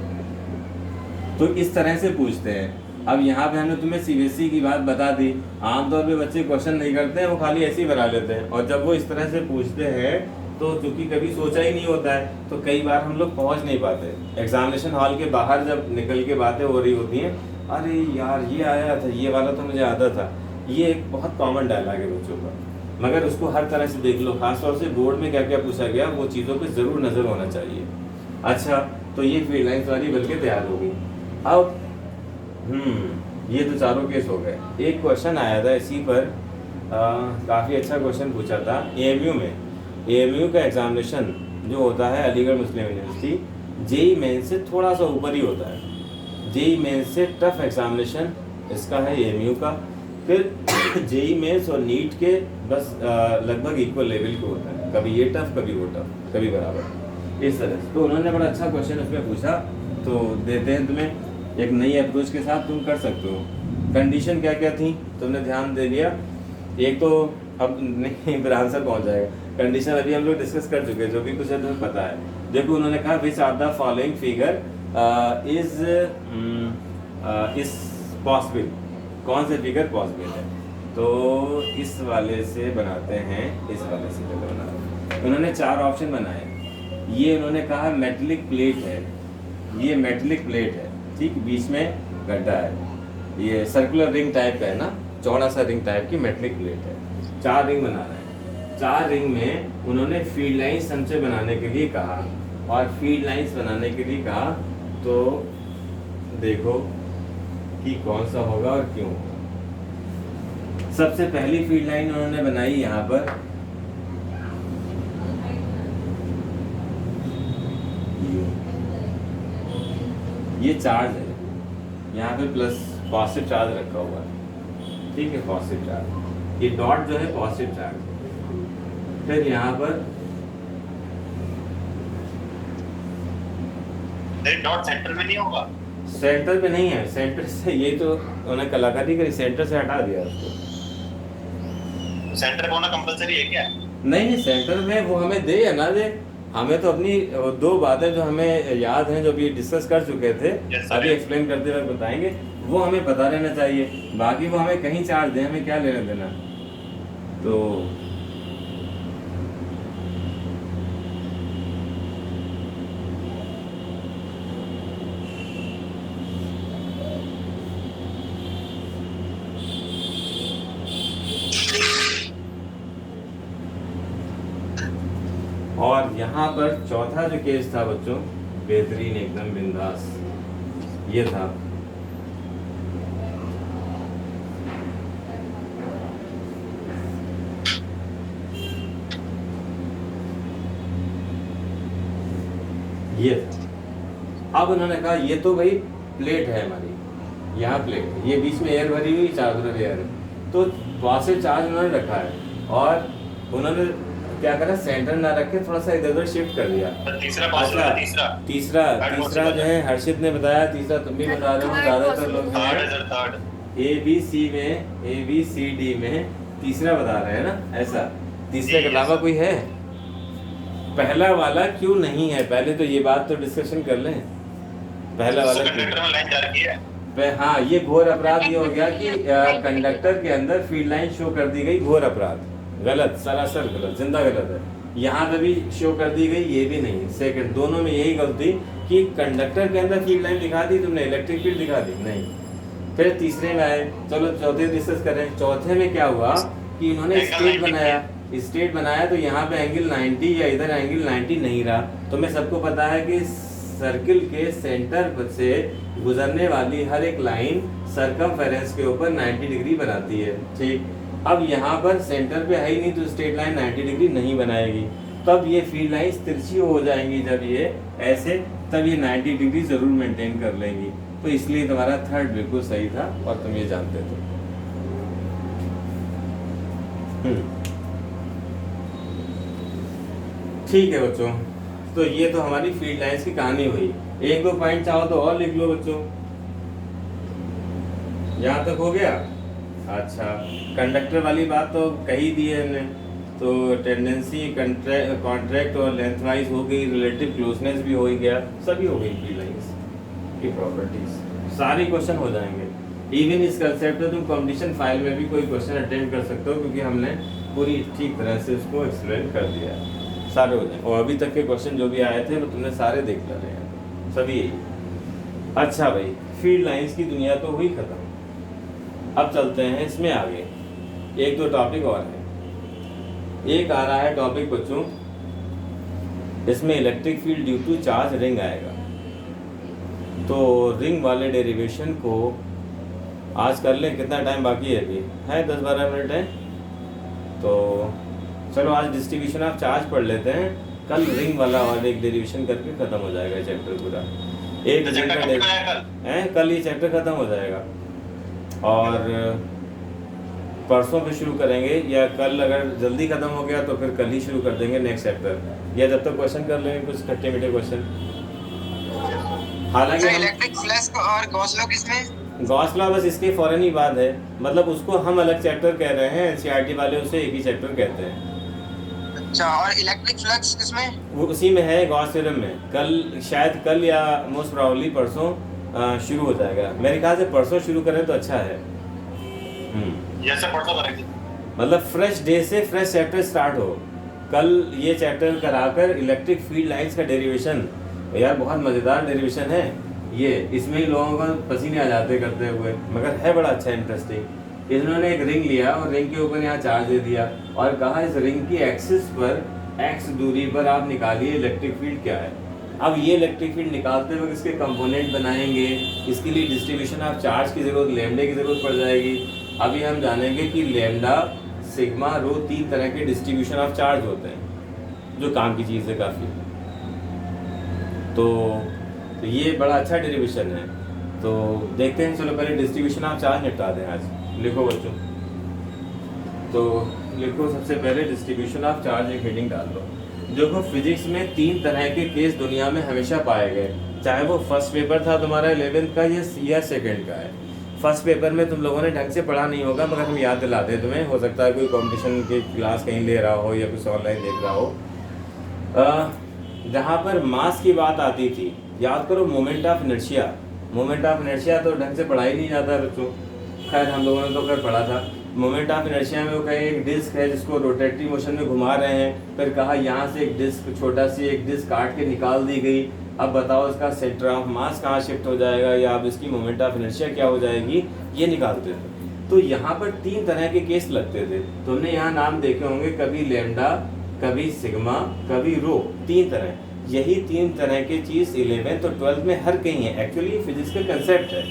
तो इस तरह से पूछते हैं। अब यहाँ पे हमने तुम्हें CBSE की बात बता दी, आमतौर पे बच्चे क्वेश्चन नहीं करते हैं, वो खाली ऐसे ही बना लेते हैं, और जब वो इस तरह से पूछते हैं तो चूंकि कभी सोचा ही नहीं होता है तो कई बार हम लोग पहुंच नहीं पाते। एग्जामिनेशन हॉल के बाहर जब निकल के बातें हो रही होती हैं, अरे यार ये आया था, ये वाला तो मुझे आता था, ये एक बहुत कॉमन डायलॉग है बच्चों का, मगर उसको हर तरह से देख लो, खासतौर से बोर्ड में क्या क्या पूछा गया वो चीज़ों पर ज़रूर नज़र होना चाहिए। अच्छा, तो ये फील्ड लाइन्स वाली बल्कि तैयार हो गई। अब ये तो चारों केस हो गए। एक क्वेश्चन आया था इसी पर, काफ़ी अच्छा क्वेश्चन पूछा था AMU में। AMU का एग्जामिनेशन जो होता है अलीगढ़ मुस्लिम यूनिवर्सिटी, जेई मेन से थोड़ा सा ऊपर ही होता है। जेई मेन से टफ एग्जामिनेशन इसका है AMU का, फिर जेई मेंस और नीट के बस लगभग इक्वल लेवल के होता है, कभी ये टफ कभी वो टफ कभी बराबर, इस तरह से। तो उन्होंने बड़ा अच्छा क्वेश्चन उसमें पूछा, तो देते हैं तुम्हें एक नई अप्रोच के साथ, तुम कर सकते हो। कंडीशन क्या क्या थी तुमने ध्यान दे लिया, एक तो अब नहीं फिर आंसर पहुंच जाएगा। कंडीशन अभी हम लोग डिस्कस कर चुके हैं, जो भी कुछ है तुम्हें पता है। देखो उन्होंने कहा which are the following figure is possible, कौन से फिगर पॉसिबल है, तो इस वाले से बनाते हैं, इस वाले से पहले बनाते हैं। उन्होंने 4 ऑप्शन बनाए। ये उन्होंने कहा मेटलिक प्लेट है, ये मेटलिक प्लेट है, ठीक, बीच में गड्ढा है, ये सर्कुलर रिंग टाइप का है ना, चौड़ा सा रिंग टाइप की मेटलिक प्लेट है। 4 रिंग बना रहे हैं, 4 रिंग में उन्होंने फील्ड लाइंस हमसे बनाने के लिए कहा, और फील्ड लाइंस बनाने के लिए कहा तो देखो कि कौन सा होगा और क्यों होगा। सबसे पहली फील्ड लाइन उन्होंने बनाई यहाँ पर, ये चार्ज है, यहाँ पे प्लस पॉजिटिव चार्ज रखा हुआ है, ठीक है, पॉजिटिव चार्ज, ये डॉट जो है पॉजिटिव चार्ज। फिर यहाँ पर डॉट सेंटर में नहीं होगा, सेंटर पे नहीं है, सेंटर से ये तो उन्होंने कलाकारी करी, सेंटर से हटा दिया उसको। सेंटर पे होना कंपलसरी है क्या? नहीं, सेंटर में वो हमें दे या ना दे, हमें तो अपनी दो बातें जो हमें याद हैं, जो अभी डिस्कस कर चुके थे, अभी एक्सप्लेन करते हुए बताएंगे, वो हमें पता रहना चाहिए। बाकी वो हमें कहीं चार्ज दें, हमें क्या लेना देना। तो और यहाँ पर चौथा जो केस था बच्चों, बेहतरीन एकदम बिंदास, ये था ये था। अब उन्होंने कहा ये तो भाई प्लेट है हमारी, यहाँ प्लेट है, ये बीच में एयर भरी हुई, चारों तरफ एयर है, तो पॉजिटिव चार्ज उन्होंने रखा है और उन्होंने क्या करा, सेंटर ना रखे, थोड़ा सा इधर उधर शिफ्ट कर दिया। तीसरा पॉसिबल है, तीसरा तीसरा जो है हर्षित ने बताया, तीसरा तुम भी बता रहे हो, ज्यादातर लोग थर्ड ए बी सी में, ए बी सी डी में तीसरा बता रहे हैं ना, ऐसा तीसरे के अलावा कोई है? पहला वाला क्यों नहीं है, पहले तो ये बात तो डिस्कशन कर लें, पहला वाला कंडक्टर में लाइन जा रखी है। हाँ, ये घोर अपराध ये हो गया कि कंडक्टर के अंदर फील्ड लाइन शो कर दी गई, घोर अपराध, गलत, सरासर गलत, जिंदा गलत है। यहाँ पे भी शो कर दी गई, ये भी नहीं। सेकंड, दोनों में यही गलती कि कंडक्टर के अंदर फील्ड लाइन दिखा दी तुमने, इलेक्ट्रिक फील्ड दिखा दी नहीं। फिर तीसरे में आए, चलो चौथे डिस्कस करें। चौथे में क्या हुआ कि उन्होंने स्टेट बनाया, स्टेट बनाया तो यहाँ पे एंगल 90 या इधर एंगल 90 नहीं रहा। तो मैं सबको पता है कि सर्किल के सेंटर से गुजरने वाली हर एक लाइन सर्कमफेरेंस के ऊपर 90 डिग्री बनाती है, ठीक। अब यहाँ पर सेंटर पे है ही नहीं, तो स्ट्रेट लाइन 90 डिग्री नहीं बनाएगी, तब ये फील्ड लाइन तिरछी हो जाएंगी। जब ये ऐसे, तब ये 90 डिग्री जरूर मेंटेन कर लेंगी। तो इसलिए तुम्हारा थर्ड बिल्कुल सही था और तुम ये जानते थे। ठीक है बच्चों, तो ये तो हमारी फील्ड लाइंस की कहानी हुई। एक दो पॉइंट चाहो तो और लिख लो बच्चों, यहाँ तक हो गया। अच्छा, कंडक्टर वाली बात तो कही दी है हमने, तो टेंडेंसी, कॉन्ट्रैक्ट और लेंथ वाइज हो गई, रिलेटिव क्लोजनेस भी हो ही गया, सभी हो गई फील्ड लाइंस की प्रॉपर्टीज, सारे क्वेश्चन हो जाएंगे। इवन इस कंसेप्ट में तुम कंपटीशन फाइल में भी कोई क्वेश्चन अटेम्प्ट कर सकते हो, क्योंकि हमने पूरी ठीक तरह से उसको एक्सप्लेन कर दिया है, सारे हो जाएंगे। और अभी तक के क्वेश्चन जो भी आए थे वो तुमने सारे देख ले हैं, सभी यही। अच्छा भाई, फील्ड लाइंस की दुनिया तो हुई खत्म। अब चलते हैं इसमें आगे, एक दो टॉपिक और है। एक आ रहा है टॉपिक बच्चों, इसमें electric field due to charge ring आएगा। तो रिंग वाले डेरिवेशन को आज कर लें, कितना टाइम बाकी है? अभी है 10-12 मिनट है। तो चलो आज डिस्ट्रीब्यूशन ऑफ चार्ज पढ़ लेते हैं, कल रिंग वाला और एक डेरिवेशन करके खत्म हो जाएगा चैप्टर पूरा। एक कल ये चैप्टर खत्म हो जाएगा और परसों पे शुरू करेंगे, या कल अगर जल्दी खत्म हो गया तो फिर कल ही शुरू कर देंगे नेक्स्ट चैप्टर, या जब तक क्वेश्चन कर लेंगे कुछ खट्टे मीठे क्वेश्चन। हालांकि इलेक्ट्रिक फ्लैश और गॉस लॉ किसमें? गॉस लॉ बस इसके फौरन ही बाद है, मतलब उसको हम अलग चैप्टर कह रहे हैं, एनसीईआरटी वाले उसे एक ही चैप्टर कहते हैं। अच्छा, और इलेक्ट्रिक फ्लक्स किसमें? वो उसी में है, गॉस थ्योरम में। कल शायद, कल या मोस्ट प्रोबेबली परसों शुरू हो जाएगा। मेरे ख्याल से परसों शुरू करें तो अच्छा है। जैसे परसों करेंगे, मतलब फ्रेश डे से फ्रेश चैप्टर स्टार्ट हो। कल ये चैप्टर कराकर इलेक्ट्रिक फील्ड लाइंस का डेरिवेशन, यार बहुत मज़ेदार डेरिवेशन है ये, इसमें ही लोगों को पसीने आ जाते करते हुए, मगर है बड़ा अच्छा इंटरेस्टिंग। इन्होंने एक रिंग लिया और रिंग के ऊपर यहाँ चार्ज दे दिया और कहा इस रिंग की एक्सिस पर x दूरी पर आप निकालिए इलेक्ट्रिक फील्ड क्या है। अब ये इलेक्ट्रिक फील्ड निकालते वक्त इसके कंपोनेंट बनाएंगे, इसके लिए डिस्ट्रीब्यूशन ऑफ चार्ज की जरूरत, लैम्डे की जरूरत पड़ जाएगी। अभी हम जानेंगे कि लैम्डा, सिग्मा, रो 3 तरह के डिस्ट्रीब्यूशन ऑफ चार्ज होते हैं, जो काम की चीज़ है काफ़ी। तो ये बड़ा अच्छा डेरिवेशन है। तो देखते हैं, चलो पहले डिस्ट्रीब्यूशन ऑफ चार्ज निपटा दें आज। लिखो बच्चों, तो लिखो सबसे पहले डिस्ट्रीब्यूशन ऑफ चार्ज, एक हेडिंग डाल दो। देखो फिजिक्स में 3 तरह के केस दुनिया में हमेशा पाए गए, चाहे वो फर्स्ट पेपर था तुम्हारा 11th का या सेकंड का है। फर्स्ट पेपर में तुम लोगों ने ढंग से पढ़ा नहीं होगा, मगर हम याद दिलाते हैं तुम्हें। हो सकता है कोई कंपटीशन की क्लास कहीं ले रहा हो या कुछ ऑनलाइन देख रहा हो। जहाँ पर मास की बात आती थी, याद करो moment of inertia. Moment of inertia तो ढंग से पढ़ा ही नहीं जाता बच्चों, खैर हम लोगों ने तो खैर पढ़ा था। मोमेंट ऑफ इनर्शिया में वो कहे एक डिस्क है जिसको रोटेटरी मोशन में घुमा रहे हैं, फिर कहा यहाँ से एक डिस्क, छोटा सी एक डिस्क काट के निकाल दी गई। अब बताओ इसका सेंटर ऑफ मास कहाँ शिफ्ट हो जाएगा, या अब इसकी मोमेंट ऑफ इनर्शिया क्या हो जाएगी, ये निकालते थे। तो यहाँ पर 3 तरह के केस लगते थे। तुमने यहाँ नाम देखे होंगे, कभी लैम्डा, कभी सिग्मा, कभी रो, 3 तरह। यही 3 तरह की चीज़ 11th और 12th में हर कहीं है। एक्चुअली फिजिक्स का कंसेप्ट है,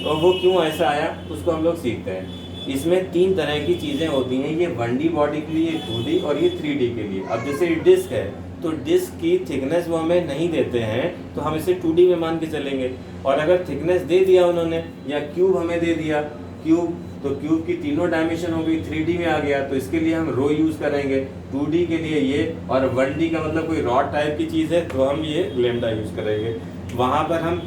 और वो क्यों ऐसा आया उसको हम लोग सीखते हैं। इसमें 3 तरह की चीज़ें होती हैं, ये 1D बॉडी के लिए, 2D और ये 3D के लिए। अब जैसे डिस्क है, तो डिस्क की थिकनेस वो हमें नहीं देते हैं, तो हम इसे 2D में मान के चलेंगे। और अगर थिकनेस दे दिया उन्होंने, या क्यूब हमें दे दिया, क्यूब, तो क्यूब की तीनों डायमेंशन हो गई, 3D में आ गया, तो इसके लिए हम रो यूज़ करेंगे। 2D के लिए ये, और 1D का मतलब कोई रॉड टाइप की चीज़ है, तो हम ये लैम्डा यूज़ करेंगे। वहाँ पर हम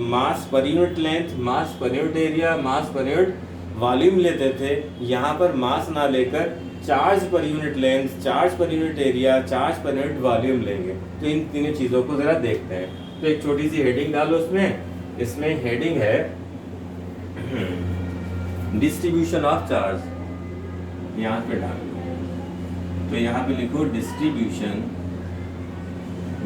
मास पर यूनिट लेंथ, मास पर यूनिट एरिया, मास पर यूनिट वॉल्यूम लेते थे। यहाँ पर मास ना लेकर charge per unit length, charge per unit area, charge per unit volume लेंगे। तो इन तीनों चीज़ों को ज़रा देखते हैं। तो एक छोटी सी हेडिंग डालो उसमें। इसमें हेडिंग है डिस्ट्रीब्यूशन ऑफ चार्ज, यहाँ पे डालो। तो यहाँ पे लिखो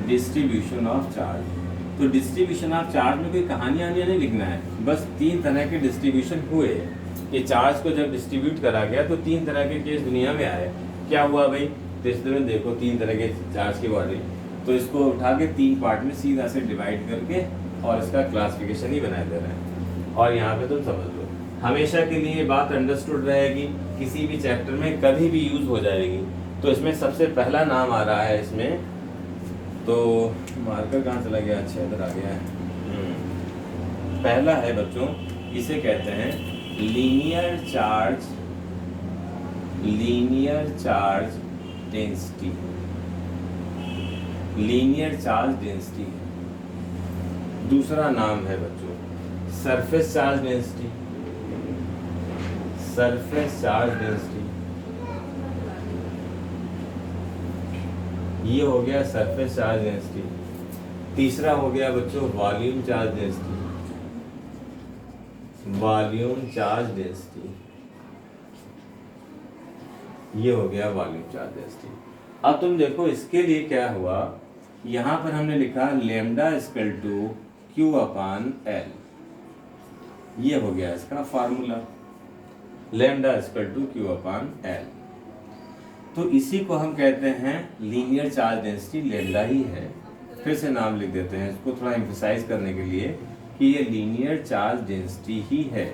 डिस्ट्रीब्यूशन ऑफ चार्ज। तो डिस्ट्रीब्यूशन ऑफ चार्ज में कोई कहानियाँ नहीं लिखना है, बस 3 तरह के डिस्ट्रीब्यूशन हुए। ये चार्ज को जब डिस्ट्रीब्यूट करा गया तो 3 तरह के केस दुनिया में आए। क्या हुआ भाई, तो इसमें देखो 3 तरह के चार्ज की बॉडी, तो इसको उठा के 3 पार्ट में सीधा से डिवाइड करके और इसका क्लासिफिकेशन ही बना दे रहे हैं। और यहाँ पे तुम समझ लो, हमेशा के लिए बात अंडरस्टूड रहेगी, किसी भी चैप्टर में कभी भी यूज हो जाएगी। तो इसमें सबसे पहला नाम आ रहा है इसमें, तो मार्कर कहाँ चला गया, अच्छा इधर आ गया है। पहला है बच्चों, इसे कहते हैं linear charge density. Linear charge density. दूसरा नाम है बच्चों surface charge density. Surface charge density, ये हो गया सरफेस चार्ज डेंसिटी। तीसरा हो गया बच्चों volume charge density. Volume charge density, ये हो गया वॉल्यूम चार्ज डेंसिटी। अब तुम देखो इसके लिए क्या हुआ, यहां पर हमने लिखा lambda equal to Q upon L. ये हो गया इसका formula, lambda equal to Q upon L. तो इसी को हम कहते हैं लीनियर चार्ज डेंसिटी, लैम्डा ही है। फिर से नाम लिख देते हैं इसको थोड़ा एम्फसाइज करने के लिए कि ये लीनियर चार्ज डेंसिटी ही है।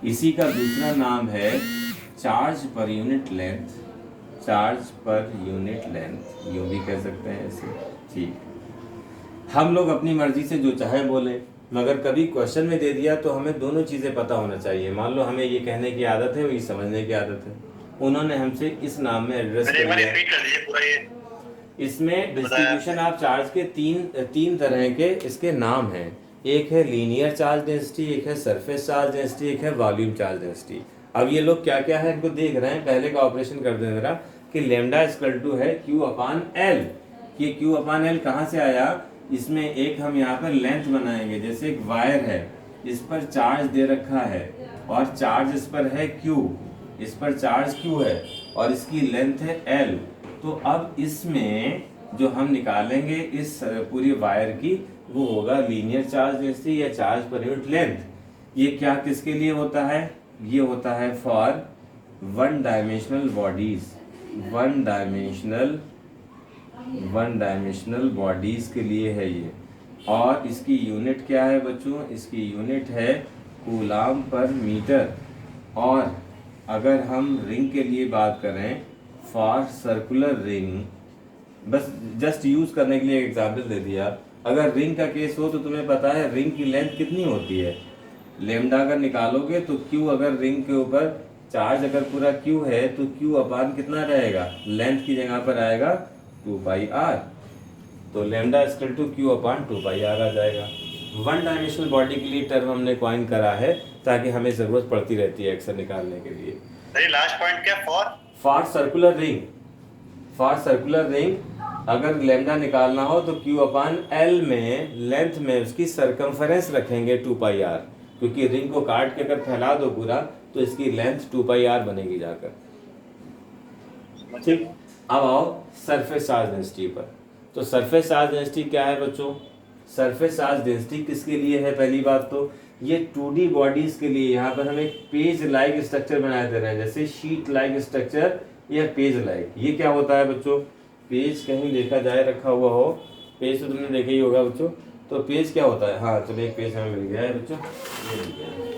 इसी का दूसरा नाम है charge per unit length. Charge per unit length यूं भी कह सकते हैं इसे, ठीक। हम लोग अपनी मर्जी से जो चाहे बोले, मगर कभी क्वेश्चन में दे दिया तो हमें दोनों चीजें पता होना चाहिए। मान लो हमें ये कहने की आदत है, ये समझने की आदत है, उन्होंने हमसे इस नाम में एड्रेस कर दिया। इसमें डिस्ट्रीब्यूशन ऑफ चार्ज के तीन तरह के इसके नाम हैं। एक है लीनियर चार्ज डेंसिटी, एक है सरफेस चार्ज डेंसिटी, एक है वॉल्यूम चार्ज डेंसिटी। अब ये लोग क्या क्या है इनको देख रहे हैं। पहले का ऑपरेशन कर दें जरा कि लैम्डा इक्वल टू है क्यू अपान एल। ये क्यू अपान एल कहाँ से आया, इसमें एक हम यहाँ पर लेंथ बनाएंगे। जैसे एक वायर है, इस पर चार्ज दे रखा है और चार्ज इस पर है क्यू, इस पर चार्ज क्यू है और इसकी लेंथ है एल। तो अब इसमें जो हम निकालेंगे इस पूरी वायर की, वो होगा लीनियर चार्ज डेंसिटी या चार्ज पर यूनिट लेंथ। ये क्या किसके लिए होता है, ये होता है for one dimensional bodies, one dimensional bodies के लिए है ये। और इसकी यूनिट क्या है बच्चों, इसकी यूनिट है कूलाम पर मीटर। और अगर हम रिंग के लिए बात करें, फॉर सर्कुलर रिंग, बस जस्ट यूज करने के लिए एक एग्जाम्पल दे दिया। अगर रिंग का केस हो तो तुम्हें पता है रिंग की लेंथ कितनी होती है, लेमडा अगर निकालोगे तो क्यू, अगर रिंग के ऊपर चार्ज अगर पूरा क्यू है तो क्यू अपान कितना रहेगा, लेंथ की जगह पर आएगा 2 पाई आर। तो lambda equal to Q upon 2 pi R आ जाएगा। वन डायमेंशनल बॉडी के लिए टर्म हमने कॉइन करा है ताकि हमें जरूरत पड़ती रहती है एक्सर निकालने के लिए। लास्ट पॉइंट क्या, for circular ring, for circular ring अगर लेमडा निकालना हो तो क्यू अपान एल में लेंथ में उसकी सरकमफेरेंस रखेंगे 2 पाई आर, क्योंकि रिंग को काट के अगर फैला दो पूरा तो इसकी लेंथ 2 पाई आर बनेगी जाकर। ठीक, अब आओ सरफेस चार्ज डेंसिटी पर। तो सरफेस चार्ज डेंसिटी क्या है बच्चों? सरफेस चार्ज डेंसिटी किसके लिए है? पहली बात तो ये 2D बॉडीज के लिए। यहाँ पर हम एक पेज लाइक स्ट्रक्चर बनाए दे रहे हैं, जैसे शीट लाइक स्ट्रक्चर या पेज लाइक। ये क्या होता है बच्चों? पेज कहीं देखा जाए रखा हुआ हो, पेज तो तुमने देखा ही होगा बच्चों। तो पेज क्या होता है? हाँ चलो एक पेज हमें मिल गया है बच्चों, ये मिल गया है,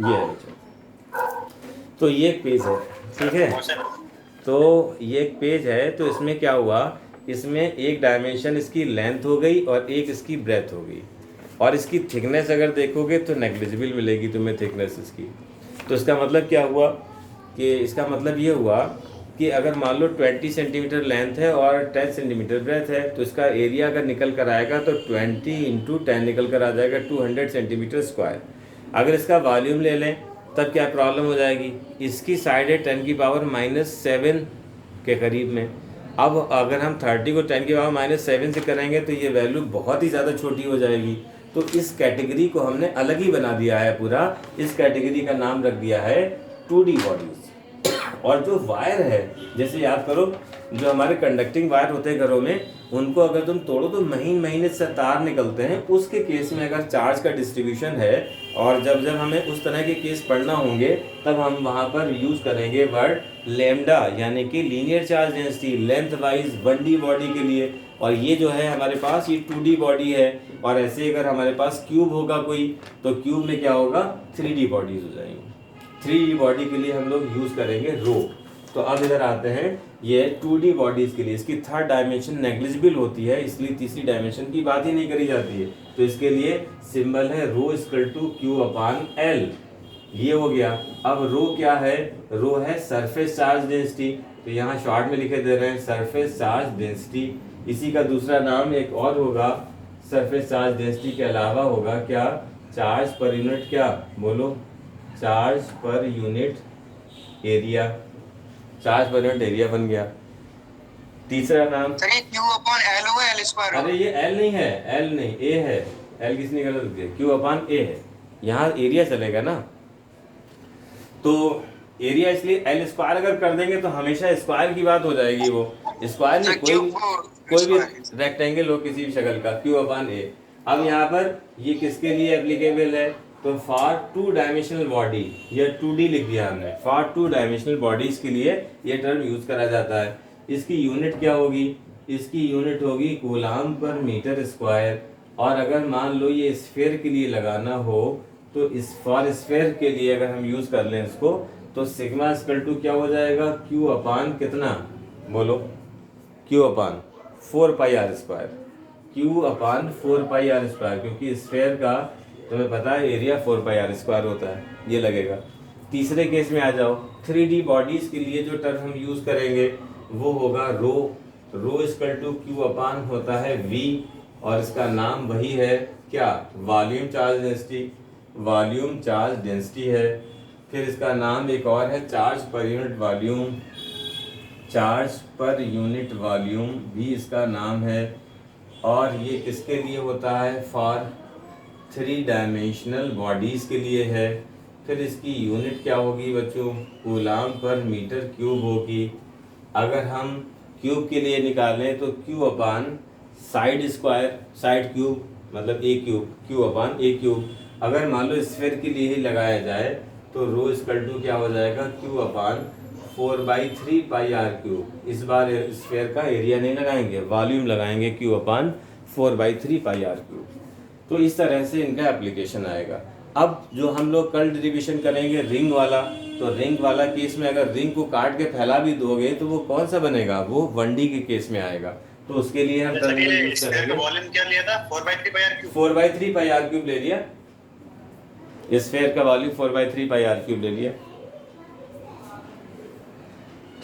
ये है बच्चों। तो ये एक पेज है, ठीक है। तो ये एक पेज है, तो इसमें क्या हुआ, इसमें एक डायमेंशन इसकी लेंथ हो गई और एक इसकी ब्रेथ हो गई, और इसकी थिकनेस अगर देखोगे तो नेग्लिजिबल मिलेगी तुम्हें थिकनेस इसकी। तो इसका मतलब क्या हुआ कि इसका मतलब ये हुआ कि अगर मान लो 20 सेंटीमीटर लेंथ है और 10 सेंटीमीटर ब्रेथ है, तो इसका एरिया अगर निकल कर आएगा तो 20 इंटू 10 निकल कर आ जाएगा 200 सेंटीमीटर स्क्वायर। अगर इसका वॉल्यूम ले लें तब क्या प्रॉब्लम हो जाएगी, इसकी साइड है 10⁻⁷ के करीब में। अब अगर हम 30 को 10⁻⁷ से करेंगे तो ये वैल्यू बहुत ही ज़्यादा छोटी हो जाएगी। तो इस कैटेगरी को हमने अलग ही बना दिया है पूरा। इस कैटेगरी का नाम रख दिया है 2D बॉडीज। और जो वायर है, जैसे याद करो जो हमारे कंडक्टिंग वायर होते हैं घरों में, उनको अगर तुम तोड़ो तो महीन महीने से तार निकलते हैं। उसके केस में अगर चार्ज का डिस्ट्रीब्यूशन है और जब जब हमें उस तरह के केस पढ़ना होंगे तब हम वहाँ पर यूज़ करेंगे वर्ड लेमडा, यानी कि linear charge density length wise 1D body के लिए। और ये जो है हमारे पास ये 2D बॉडी है, और ऐसे अगर हमारे पास क्यूब होगा कोई तो क्यूब में क्या होगा, 3D बॉडीज हो जाएंगी। 3D बॉडी के लिए हम लोग यूज़ करेंगे रो। तो अब इधर आते हैं, ये 2D बॉडीज़ के लिए इसकी थर्ड डायमेंशन नेग्लिजिबल होती है, इसलिए तीसरी डायमेंशन की बात ही नहीं करी जाती है। तो इसके लिए सिंबल है rho equal to Q upon L. ये हो गया। अब रो क्या है? रो है सरफेस चार्ज डेंसिटी। तो यहाँ शॉर्ट में लिखे दे रहे हैं सरफेस चार्ज डेंसिटी। इसी का दूसरा नाम एक और होगा, सरफेस चार्ज डेंसिटी के अलावा होगा क्या, चार्ज पर यूनिट, क्या बोलो, charge per unit area. Charge per unit area बन गया। तीसरा नाम, सर ये क्यू अपॉन एल होगा, एल स्क्वायर। अरे ये एल नहीं है, एल नहीं, ए है। एल किसने गलत दिया, क्यू अपान ए है। यहाँ एरिया चलेगा ना, तो एरिया इसलिए एल स्क्वायर अगर कर देंगे तो हमेशा स्क्वायर की बात हो जाएगी। वो स्क्वायर नहीं, कोई भी रेक्टेंगल हो किसी भी शक्ल का, क्यू अपान ए। अब यहाँ पर ये किसके लिए एप्लीकेबल है, तो फॉर 2 डायमेंशनल बॉडी, या 2D लिख दिया हमने। फॉर 2 डायमेंशनल बॉडीज के लिए ये टर्म यूज करा जाता है। इसकी यूनिट क्या होगी, इसकी यूनिट होगी कूलाम पर मीटर स्क्वायर। और अगर मान लो ये स्फीयर के लिए लगाना हो तो इस फॉर स्फीयर के लिए अगर हम यूज कर लें इसको, तो सिग्मा इक्वल टू क्या हो जाएगा, क्यू अपान कितना, बोलो, Q upon 4 pi R square. Q upon 4 pi R square, क्योंकि स्फीयर का तुम्हें पता है एरिया 4 पाई आर स्क्वायर होता है, ये लगेगा। तीसरे केस में आ जाओ, 3D बॉडीज के लिए जो टर्म हम यूज करेंगे वो होगा रो। रो इक्वल टू क्यू अपान होता है वी, और इसका नाम वही है क्या, volume charge density. Volume charge density है। फिर इसका नाम एक और है charge per unit volume. Charge per unit volume भी इसका नाम है। और ये किसके लिए होता है, फॉर 3 डायमेंशनल बॉडीज़ के लिए है। फिर इसकी यूनिट क्या होगी बच्चों, कूलाम पर मीटर क्यूब होगी। अगर हम क्यूब के लिए निकालें तो क्यू अपान साइड स्क्वायर, साइड क्यूब मतलब ए क्यूब, क्यू अपान ए क्यूब। अगर मान लो स्फीयर के लिए ही लगाया जाए तो रो इक्वल टू क्या हो जाएगा, Q upon 4/3 pi R cube. इस बार स्फीयर का एरिया नहीं लगाएंगे, वॉल्यूम लगाएंगे, Q upon 4/3 pi R cube. तो इस तरह से इनका एप्लीकेशन आएगा। अब जो हम लोग कल डिरिवेशन करेंगे रिंग वाला, तो रिंग वाला केस में अगर रिंग को काट के फैला भी दोगे तो वो कौन सा बनेगा, वो 1D के केस में आएगा। तो उसके लिए हम जैसे कि स्फीयर का वॉल्यूम क्या लिया था 4/3 pi R cube. 4/3 pi R cube ले लिया, स्फीयर का वॉल्यूम 4/3 पाई आर क्यूब ले लिया।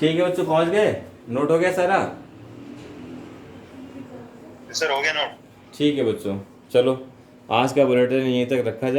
ठीक है बच्चों, पहुंच गए, नोट हो गया सारा? सर हो गया नोट। ठीक है बच्चों, चलो आज का बुलेटिन यहीं तक रखा जाए।